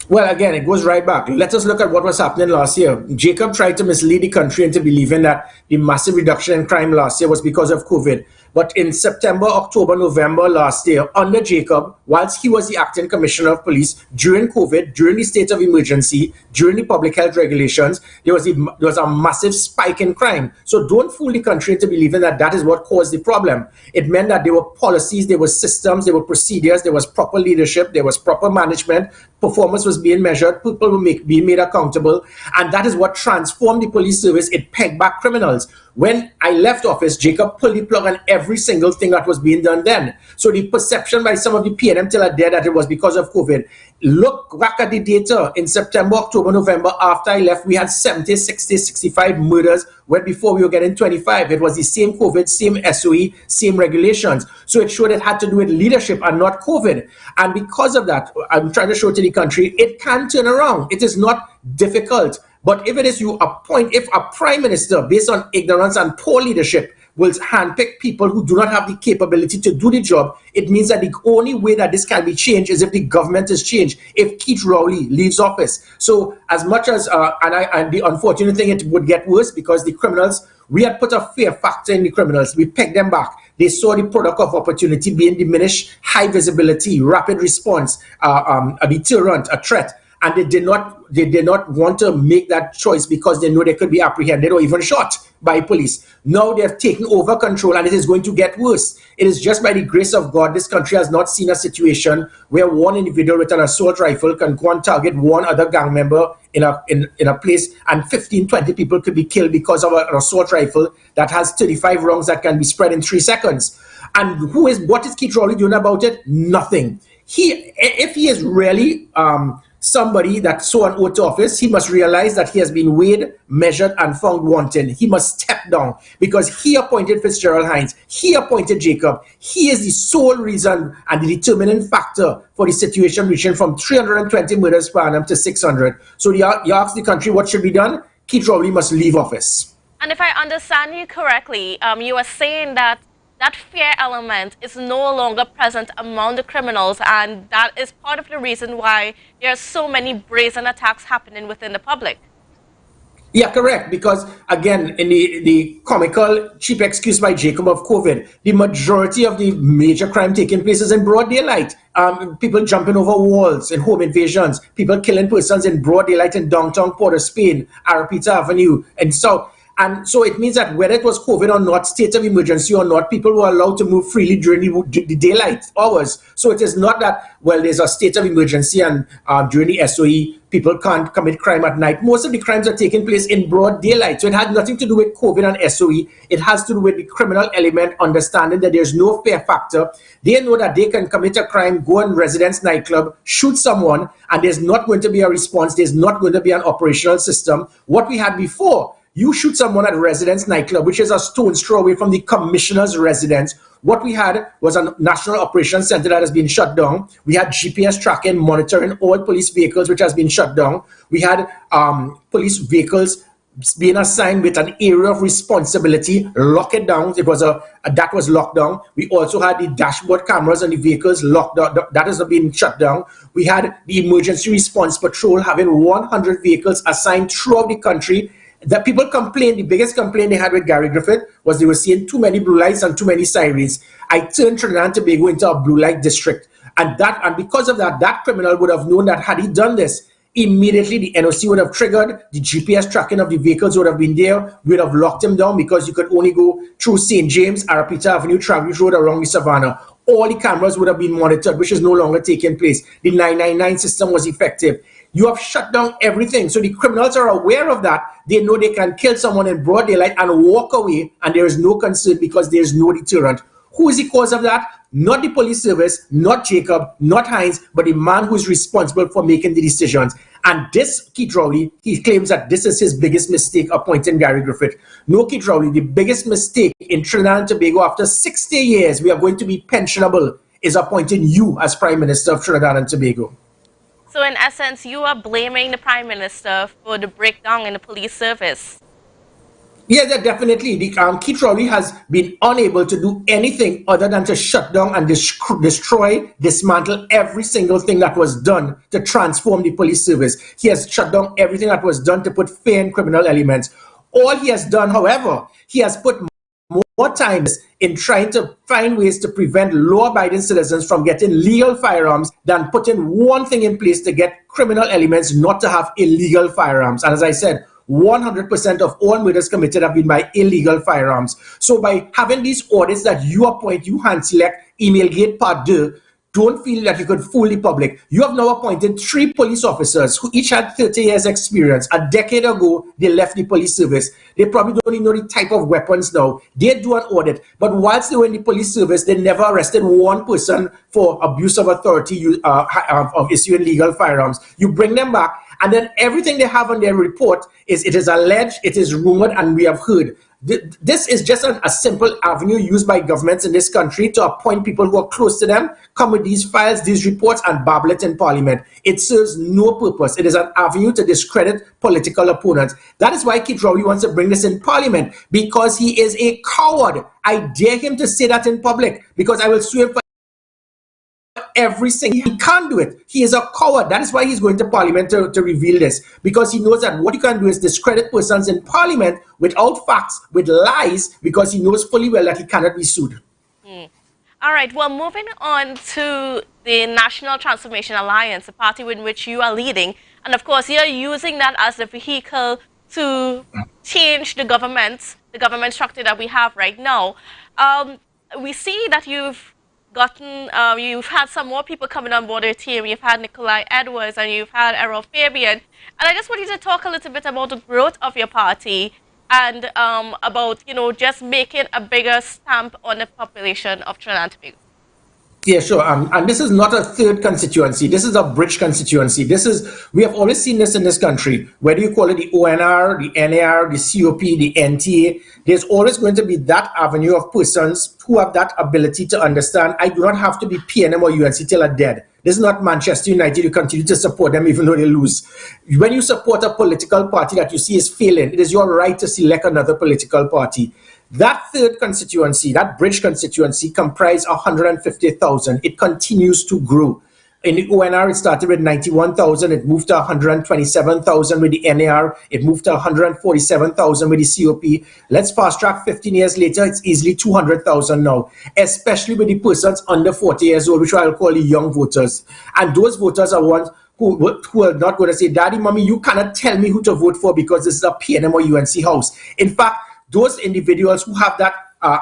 G: Well, again, it goes right back. Let us look at what was happening last year. Jacob tried to mislead the country into believing that the massive reduction in crime last year was because of COVID. But in September, October, November last year, under Jacob, whilst he was the acting commissioner of police during COVID, during the state of emergency, during the public health regulations, there was a massive spike in crime. So don't fool the country into believing that that is what caused the problem. It meant that there were policies, there were systems, there were procedures, there was proper leadership, there was proper management, performance was being measured, people were being made accountable, and that is what transformed the police service. It pegged back criminals. When I left office, Jacob pulled the plug on every single thing that was being done then. So the perception by some of the PNM till are there that it was because of COVID. Look back at the data. In September, October, November, after I left, we had 70, 60, 65 murders, where before we were getting 25. It was the same COVID, same SOE, same regulations. So it showed it had to do with leadership and not COVID. And because of that, I'm trying to show to the country, it can turn around. It is not difficult. But if it is if a prime minister, based on ignorance and poor leadership, will handpick people who do not have the capability to do the job, it means that the only way that this can be changed is if the government is changed, if Keith Rowley leaves office. So as much as, and the unfortunate thing, it would get worse because the criminals, we had put a fear factor in the criminals. We pegged them back. They saw the product of opportunity being diminished, high visibility, rapid response, a deterrent, a threat. And they did not want to make that choice because they know they could be apprehended or even shot by police. Now they have taken over control, and it is going to get worse. It is just by the grace of God this country has not seen a situation where one individual with an assault rifle can go and target one other gang member in a place, and 15, 20 people could be killed because of an assault rifle that has 35 rounds that can be spread in 3 seconds. And what is Keith Rowley doing about it? Nothing. If he is really somebody that saw an oath to office, he must realize that he has been weighed, measured, and found wanting. He must step down because he appointed Fitzgerald Hines. He appointed Jacob. He is the sole reason and the determining factor for the situation reaching from 320 murders per annum to 600. So you ask the country what should be done? Keith Rowley must leave office.
F: And if I understand you correctly, you are saying that that fear element is no longer present among the criminals, and that is part of the reason why there are so many brazen attacks happening within the public.
G: Yeah, correct. Because again, in the comical, cheap excuse by Jacob of COVID, the majority of the major crime taking place is in broad daylight. People jumping over walls in home invasions, people killing persons in broad daylight in downtown Port of Spain, Arapita Avenue, and so. And so it means that whether it was COVID or not, state of emergency or not, people were allowed to move freely during the daylight hours. So it is not that, well, there's a state of emergency and during the SOE, people can't commit crime at night. Most of the crimes are taking place in broad daylight. So it had nothing to do with COVID and SOE. It has to do with the criminal element, understanding that there's no fear factor. They know that they can commit a crime, go in residence nightclub, shoot someone, and there's not going to be a response. There's not going to be an operational system. What we had before, You shoot someone at Residence nightclub, which is a stone's throw away from the commissioner's residence. What we had was a national operations center that has been shut down. We had GPS tracking, monitoring all police vehicles, which has been shut down. We had police vehicles being assigned with an area of responsibility, lock it down. It was that was locked down. We also had the dashboard cameras on the vehicles locked down. That has been shut down. We had the emergency response patrol having 100 vehicles assigned throughout the country. That people complained, the biggest complaint they had with Gary Griffith was they were seeing too many blue lights and too many sirens. I turned Trinidad and Tobago into a blue light district. And because of that, that criminal would have known that had he done this, immediately the NOC would have triggered, the GPS tracking of the vehicles would have been there, we would have locked him down because you could only go through St. James, Arapita Avenue, Travis Road, around the Savannah. All the cameras would have been monitored, which is no longer taking place. The 999 system was effective. You have shut down everything. So the criminals are aware of that. They know they can kill someone in broad daylight and walk away, and there is no concern because there is no deterrent. Who is the cause of that? Not the police service, not Jacob, not Hines, but the man who is responsible for making the decisions. And this, Keith Rowley, he claims that this is his biggest mistake appointing Gary Griffith. No, Keith Rowley, the biggest mistake in Trinidad and Tobago after 60 years, we are going to be pensionable, is appointing you as Prime Minister of Trinidad and Tobago.
F: So in essence, you are blaming the Prime Minister for the breakdown in the police service.
G: Yeah, definitely. Keith Rowley has been unable to do anything other than to shut down and destroy, dismantle every single thing that was done to transform the police service. He has shut down everything that was done to put fear in criminal elements. All he has done, however, he has put more time in trying to find ways to prevent law-abiding citizens from getting legal firearms than putting one thing in place to get criminal elements not to have illegal firearms. And as I said, 100% of all murders committed have been by illegal firearms. So by having these audits that you appoint, you hand select, email gate part 2, don't feel that you could fool the public. You have now appointed 3 police officers who each had 30 years experience. A decade ago, they left the police service. They probably don't even know the type of weapons now. They do an audit. But whilst they were in the police service, they never arrested one person for abuse of authority of issuing legal firearms. You bring them back, and then everything they have on their report is it is alleged, it is rumored, and we have heard. This is just a simple avenue used by governments in this country to appoint people who are close to them, come with these files, these reports, and babble it in Parliament. It serves no purpose. It is an avenue to discredit political opponents. That is why Keith Rowley wants to bring this in Parliament, because he is a coward. I dare him to say that in public, because I will sue him for everything. He can't do it. He is a coward. That is why he's going to Parliament to reveal this, because he knows that what he can do is discredit persons in Parliament without facts, with lies, because he knows fully well that he cannot be sued.
F: All right, well, moving on to the National Transformation Alliance, the party in which you are leading, and of course you're using that as the vehicle to change the government structure that we have right now. We see that you've had some more people coming on board your team. You've had Nikolai Edwards and you've had Errol Fabian. And I just want you to talk a little bit about the growth of your party and about, just making a bigger stamp on the population of Trinidad and Tobago.
G: Yeah, sure. And this is not a third constituency. This is a bridge constituency. We have always seen this in this country. Whether you call it the ONR, the NAR, the COP, the NTA, there's always going to be that avenue of persons who have that ability to understand, I do not have to be PNM or UNC till I'm dead. This is not Manchester United. You continue to support them even though they lose. When you support a political party that you see is failing, it is your right to select another political party. That third constituency, that bridge constituency, comprised 150,000. It continues to grow. In the ONR, it started with 91,000. It moved to 127,000 with the NAR. It moved to 147,000 with the COP. Let's fast track 15 years later. It's easily 200,000 now, especially with the persons under 40 years old, which I'll call the young voters. And those voters are ones who are not going to say, Daddy, Mommy, you cannot tell me who to vote for because this is a PNM or UNC house. In fact, those individuals who have that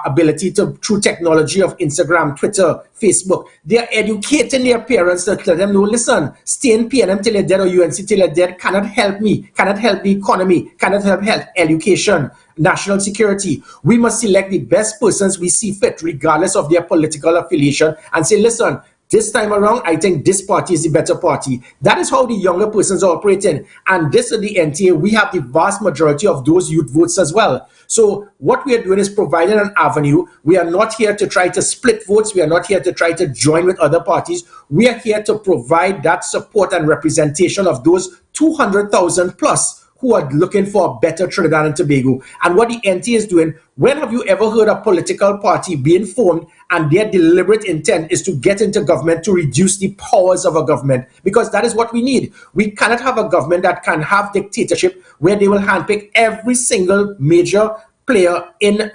G: ability to, through technology of Instagram, Twitter, Facebook, they are educating their parents to tell them, no, listen, stay in PNM till you're dead or UNC till you're dead cannot help me, cannot help the economy, cannot help health, education, national security. We must select the best persons we see fit, regardless of their political affiliation, and say, listen, This time around, I think this party is the better party. That is how the younger persons are operating. And this is the NTA. We have the vast majority of those youth votes as well. So what we are doing is providing an avenue. We are not here to try to split votes. We are not here to try to join with other parties. We are here to provide that support and representation of those 200,000 plus who are looking for a better Trinidad and Tobago. And what the NT is doing, when have you ever heard a political party being formed and their deliberate intent is to get into government to reduce the powers of a government? Because that is what we need. We cannot have a government that can have dictatorship where they will handpick every single major player in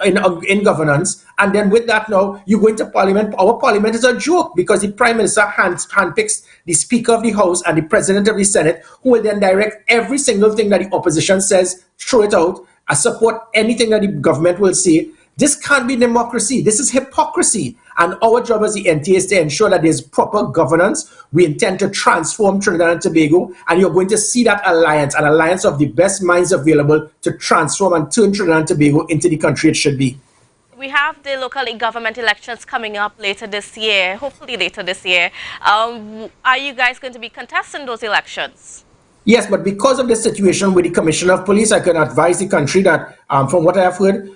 G: governance, and then with that now you go into parliament. Our parliament is a joke because the prime minister handpicks the speaker of the house and the president of the senate, who will then direct every single thing that the opposition says, throw it out, support anything that the government will say. This can't be democracy. This is hypocrisy. And our job as the NTA is to ensure that there's proper governance. We intend to transform Trinidad and Tobago, and you're going to see that alliance, an alliance of the best minds available to transform and turn Trinidad and Tobago into the country it should be.
F: We have the local government elections coming up later this year, hopefully later this year. Are you guys going to be contesting those elections?
G: Yes, but because of the situation with the Commissioner of Police, I can advise the country that, from what I have heard,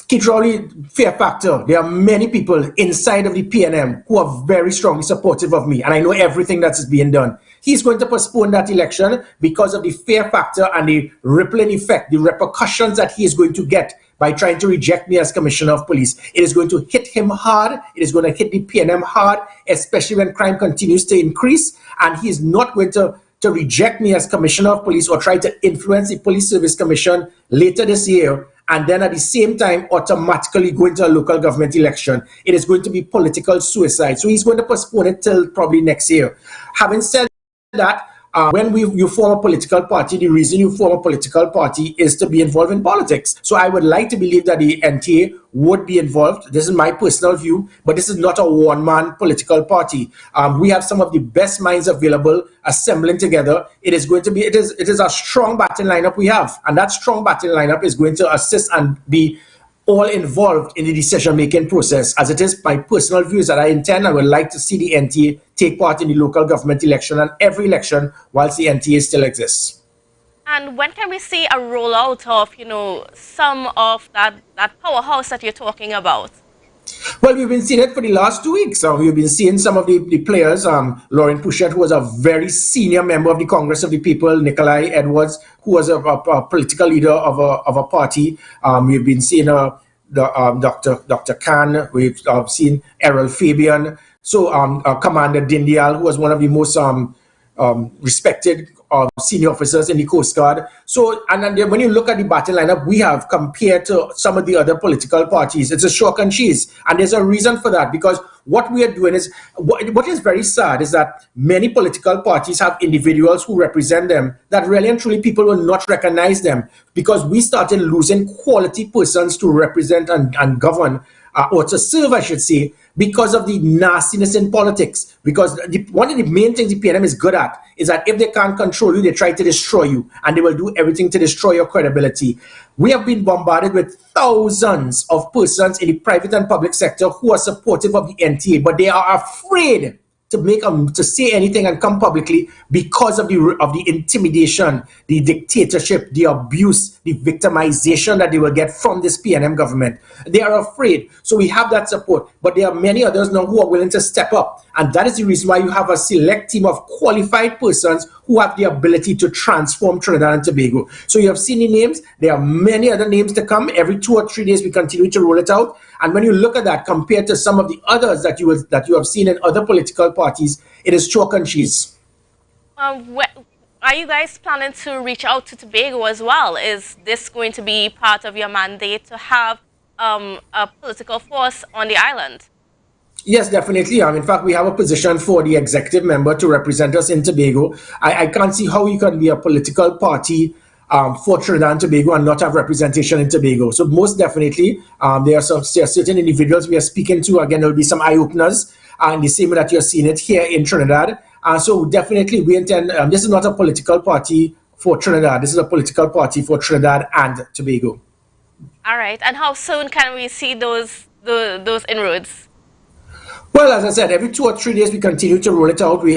G: Keith Rowley, fear factor. There are many people inside of the PNM who are very strongly supportive of me, and I know everything that is being done. He's going to postpone that election because of the fear factor and the rippling effect, the repercussions that he is going to get by trying to reject me as Commissioner of Police. It is going to hit him hard. It is going to hit the PNM hard, especially when crime continues to increase, and he is not going to reject me as Commissioner of Police or try to influence the Police Service Commission later this year, and then at the same time automatically go into a local government election. It is going to be political suicide. So he's going to postpone it till probably next year. Having said that, when you form a political party, the reason you form a political party is to be involved in politics. So I would like to believe that the NTA would be involved. This is my personal view, but this is not a one-man political party. We have some of the best minds available assembling together. It is going to be, it is a strong battle lineup we have, and that strong battle lineup is going to assist and be all involved in the decision-making process. As it is, my personal views that I would like to see the NTA take part in the local government election and every election whilst the NTA still exists.
F: And when can we see a rollout of, some of that powerhouse that you're talking about?
G: Well, we've been seeing it for the last 2 weeks. We've been seeing some of the players, Lauren Pouchette, who was a very senior member of the Congress of the People, Nikolai Edwards, who was a political leader of a party. We've been seeing Dr. Khan. We've seen Errol Fabian. So Commander Dindial, who was one of the most respected senior officers in the Coast Guard. So, and then when you look at the battle lineup we have compared to some of the other political parties, it's a chalk and cheese. And there's a reason for that, because what we are doing is, what is very sad is that many political parties have individuals who represent them that really and truly people will not recognize them, because we started losing quality persons to represent and govern, or to serve, I should say, because of the nastiness in politics. Because one of the main things the PNM is good at is that if they can't control you, they try to destroy you, and they will do everything to destroy your credibility. We have been bombarded with thousands of persons in the private and public sector who are supportive of the NTA, but they are afraid to say anything and come publicly because of the intimidation, the dictatorship, the abuse, the victimization that they will get from this PNM government. They are afraid. So we have that support, but there are many others now who are willing to step up, and that is the reason why you have a select team of qualified persons who have the ability to transform Trinidad and Tobago. So you have seen the names. There are many other names to come. Every 2 or 3 days we continue to roll it out. And when you look at that compared to some of the others that you have seen in other political parties, it is chalk and cheese.
F: Are you guys planning to reach out to Tobago as well? Is this going to be part of your mandate to have a political force on the island?
G: Yes, definitely. In fact, we have a position for the executive member to represent us in Tobago. I can't see how you can be a political party for Trinidad and Tobago and not have representation in Tobago. So most definitely, there are certain individuals we are speaking to. Again, there will be some eye-openers, and the same way that you're seeing it here in Trinidad. So definitely we intend, this is not a political party for Trinidad. This is a political party for Trinidad and Tobago.
F: All right. And how soon can we see those inroads?
G: Well, as I said, every 2 or 3 days we continue to roll it out. We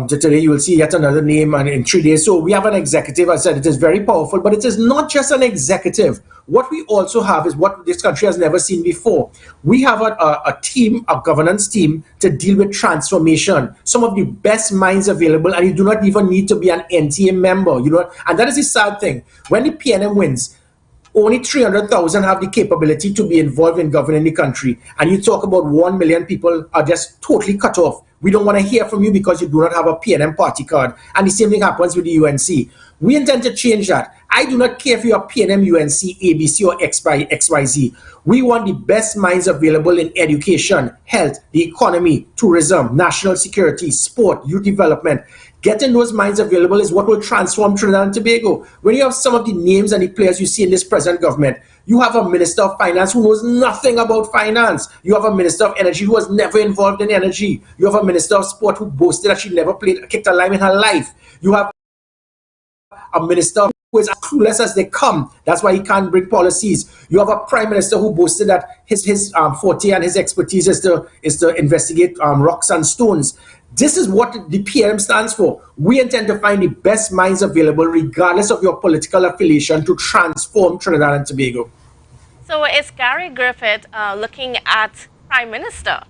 G: today you will see yet another name, and in 3 days. So we have an executive. As I said, it is very powerful, but it is not just an executive. What we also have is what this country has never seen before. We have a team, a governance team, to deal with transformation. Some of the best minds available, and you do not even need to be an NTA member. You know, and that is the sad thing. When the PNM wins, only 300,000 have the capability to be involved in governing the country. And you talk about 1 million people are just totally cut off. We don't want to hear from you because you do not have a PNM party card. And the same thing happens with the UNC. We intend to change that. I do not care if you are PNM, UNC, ABC, or XYZ. We want the best minds available in education, health, the economy, tourism, national security, sport, youth development. Getting those minds available is what will transform Trinidad and Tobago. When you have some of the names and the players you see in this present government, you have a Minister of Finance who knows nothing about finance. You have a Minister of Energy who was never involved in energy. You have a Minister of Sport who boasted that she never kicked a lime in her life. You have a minister who is as clueless as they come. That's why he can't bring policies. You have a prime minister who boasted that his forte and his expertise is to investigate rocks and stones. This is what the PNM stands for. We intend to find the best minds available, regardless of your political affiliation, to transform Trinidad and Tobago.
F: So is Gary Griffith looking at Prime Minister?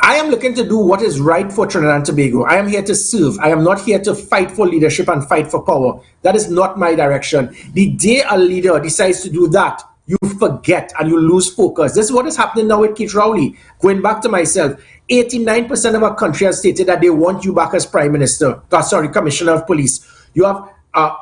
G: I am looking to do what is right for Trinidad and Tobago. I am here to serve. I am not here to fight for leadership and fight for power. That is not my direction. The day a leader decides to do that, you forget and you lose focus. This is what is happening now with Keith Rowley. Going back to myself, 89% of our country has stated that they want you back as Prime Minister. Commissioner of Police. You have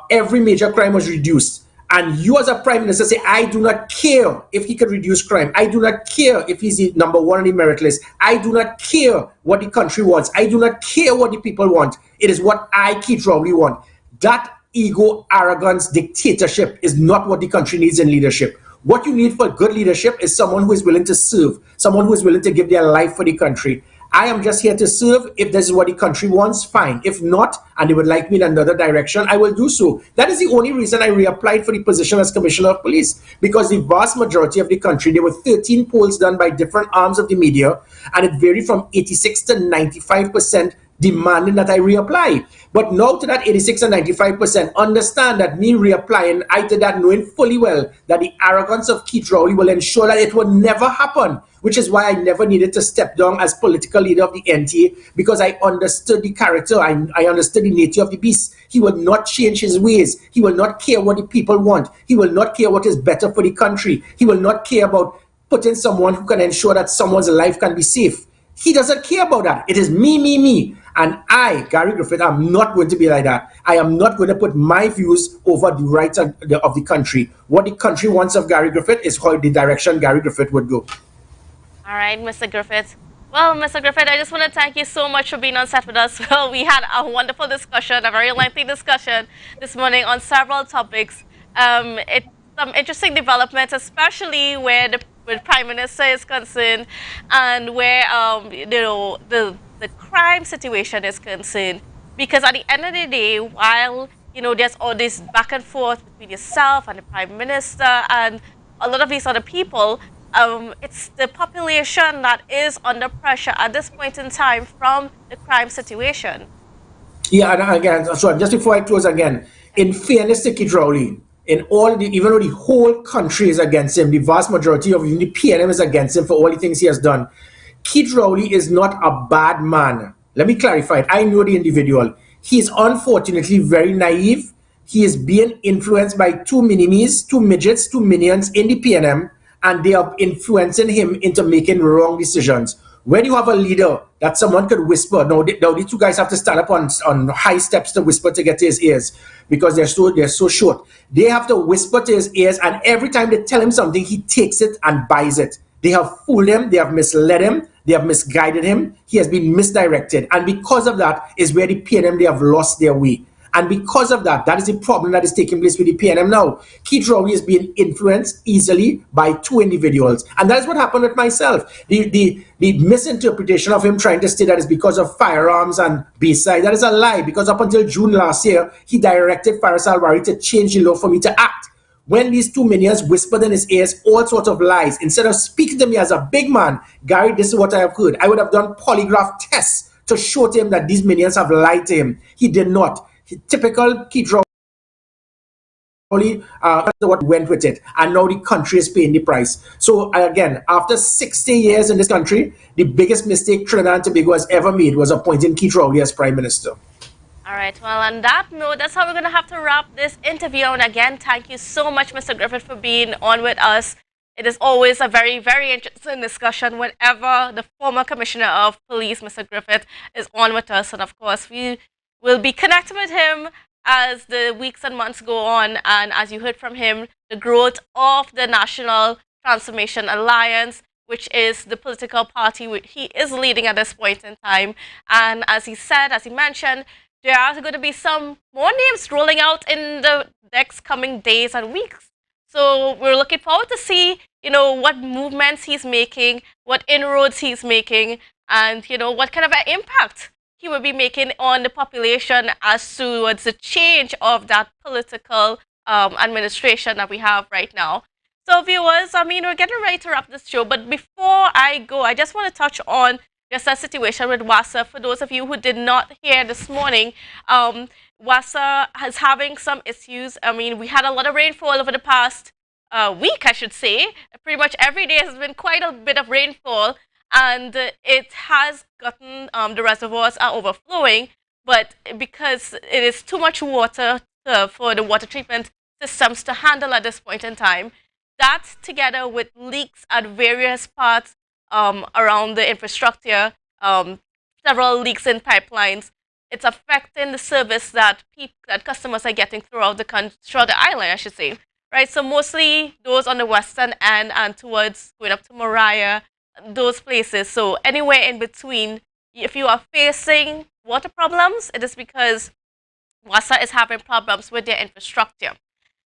G: every major crime was reduced. And you as a Prime Minister say, I do not care if he can reduce crime. I do not care if he's the number one on the merit list. I do not care what the country wants. I do not care what the people want. It is what I, Keith Rowley, want. That ego, arrogance, dictatorship is not what the country needs in leadership. What you need for good leadership is someone who is willing to serve, someone who is willing to give their life for the country. I am just here to serve. If this is what the country wants, fine. If not, and they would like me in another direction, I will do so. That is the only reason I reapplied for the position as Commissioner of Police, because the vast majority of the country, there were 13 polls done by different arms of the media, and it varied from 86 to 95% demanding that I reapply. But now to that 86 and 95%, understand that me reapplying, I did that knowing fully well that the arrogance of Keith Rowley will ensure that it will never happen, which is why I never needed to step down as political leader of the NTA, because I understood the character, I understood the nature of the beast. He will not change his ways. He will not care what the people want. He will not care what is better for the country. He will not care about putting someone who can ensure that someone's life can be safe. He doesn't care about that. It is me, me, me. And I, Gary Griffith, I'm not going to be like that. I am not going to put my views over the rights of the country. What the country wants of Gary Griffith is how the direction Gary Griffith would go.
F: All right, Mr. Griffith. Well, Mr. Griffith, I just want to thank you so much for being on set with us. Well, we had a wonderful discussion, a very lengthy discussion this morning on several topics. It's some interesting developments, especially where the Prime Minister is concerned and where the crime situation is concerned. Because at the end of the day, while there's all this back and forth between yourself and the Prime Minister and a lot of these other people, it's the population that is under pressure at this point in time from the crime situation.
G: Yeah, and again, so just before I close again, in fairness to Keith Rowley, even though the whole country is against him, the vast majority of even the PNM is against him for all the things he has done. Keith Rowley is not a bad man. Let me clarify it. I know the individual. He is unfortunately very naive. He is being influenced by two minimies, two midgets, two minions in the PNM, and they are influencing him into making wrong decisions. When you have a leader that someone could whisper, now these two guys have to stand up on high steps to whisper to get to his ears because they're so short. They have to whisper to his ears, and every time they tell him something, he takes it and buys it. They have fooled him, they have misled him, they have misguided him, he has been misdirected. And because of that is where the PNM, they have lost their way. And because of that, that is the problem that is taking place with the PNM now. Keith Rowley is being influenced easily by two individuals. And that is what happened with myself. The misinterpretation of him trying to say that is because of firearms and Bayside, that is a lie. Because up until June last year, he directed Faris Alwari to change the law for me to act. when these two minions whispered in his ears all sorts of lies, instead of speaking to me as a big man, Gary, this is what I have heard. I would have done polygraph tests to show to him that these minions have lied to him. He did not. Typical Keith Rowley, what went with it, and now the country is paying the price. So again, after 60 years in this country, the biggest mistake Trinidad and Tobago has ever made was appointing Keith Rowley as Prime Minister.
F: All right, well, on that note, that's how we're going to have to wrap this interview. And again, thank you so much, Mr. Griffith, for being on with us. It is always a very, very interesting discussion whenever the former Commissioner of Police, Mr. Griffith, is on with us. And of course, we will be connecting with him as the weeks and months go on. And as you heard from him, the growth of the National Transformation Alliance, which is the political party which he is leading at this point in time. And as he said, as he mentioned, there are going to be some more names rolling out in the next coming days and weeks. So we're looking forward to see, what movements he's making, what inroads he's making, and, what kind of an impact he will be making on the population as towards the change of that political administration that we have right now. So viewers, we're getting ready to wrap this show, but before I go, I just want to touch on just a situation with WASA. For those of you who did not hear this morning, WASA is having some issues. We had a lot of rainfall over the past week, I should say. Pretty much every day has been quite a bit of rainfall, and it has gotten, the reservoirs are overflowing, but because it is too much water for the water treatment systems to handle at this point in time, that together with leaks at various parts around the infrastructure, several leaks in pipelines, it's affecting the service that customers are getting throughout the island, I should say. Right, so mostly those on the western end and towards going up to Mariah, those places. So anywhere in between, if you are facing water problems, it is because WASA is having problems with their infrastructure.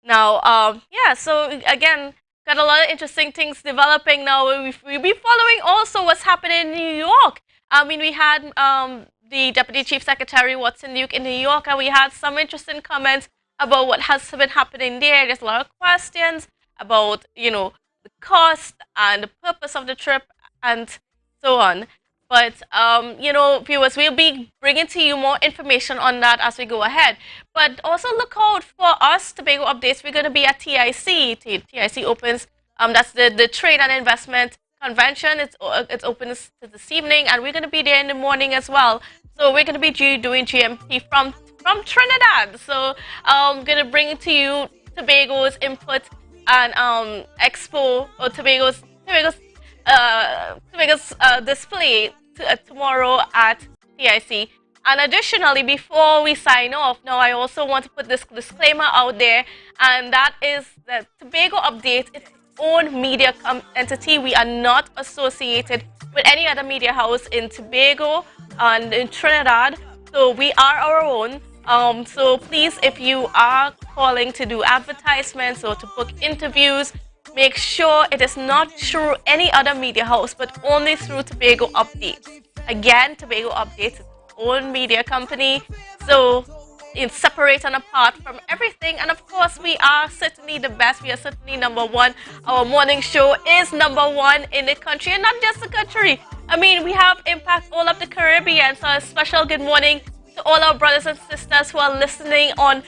F: Now, so again, got a lot of interesting things developing now. We'll be following also what's happening in New York. We had the Deputy Chief Secretary, Watson Duke, in New York, and we had some interesting comments about what has been happening there. There's a lot of questions about, the cost and the purpose of the trip and so on. But, viewers, we'll be bringing to you more information on that as we go ahead. But also look out for us, Tobago Updates. We're going to be at TIC. TIC opens, that's the Trade and Investment Convention. It's open this evening, and we're going to be there in the morning as well. So we're going to be doing GMT from Trinidad. So I'm going to bring to you Tobago's input and expo, or Tobago's display tomorrow at TIC. And additionally, before we sign off, now I also want to put this disclaimer out there, and that is that Tobago Update is its own media entity. We are not associated with any other media house in Tobago and in Trinidad, so we are our own. So please, if you are calling to do advertisements or to book interviews, make sure it is not through any other media house, but only through Tobago Updates. Again, Tobago Updates is its own media company, so it's separate and apart from everything. And of course, we are certainly the best. We are certainly number one. Our morning show is number one in the country, and not just the country. We have impact all of the Caribbean. So a special good morning to all our brothers and sisters who are listening on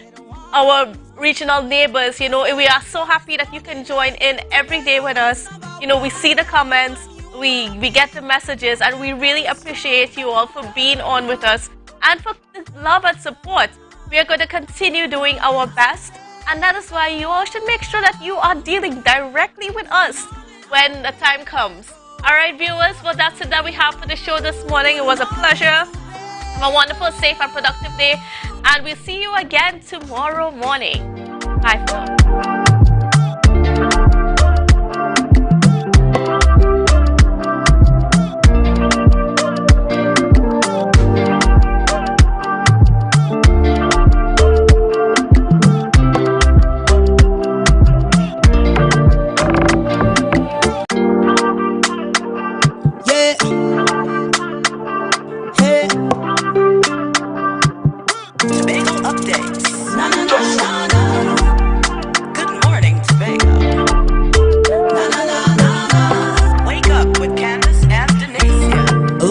F: our regional neighbors. We are so happy that you can join in every day with us. We see the comments, we get the messages, and we really appreciate you all for being on with us and for the love and support. We are going to continue doing our best, and that is why you all should make sure that you are dealing directly with us when the time comes. All right, viewers, well, that's it that we have for the show this morning. It was a pleasure. Have a wonderful, safe, and productive day, and we'll see you again tomorrow morning. Bye for now.
D: Tobago Updates. Na na na na na.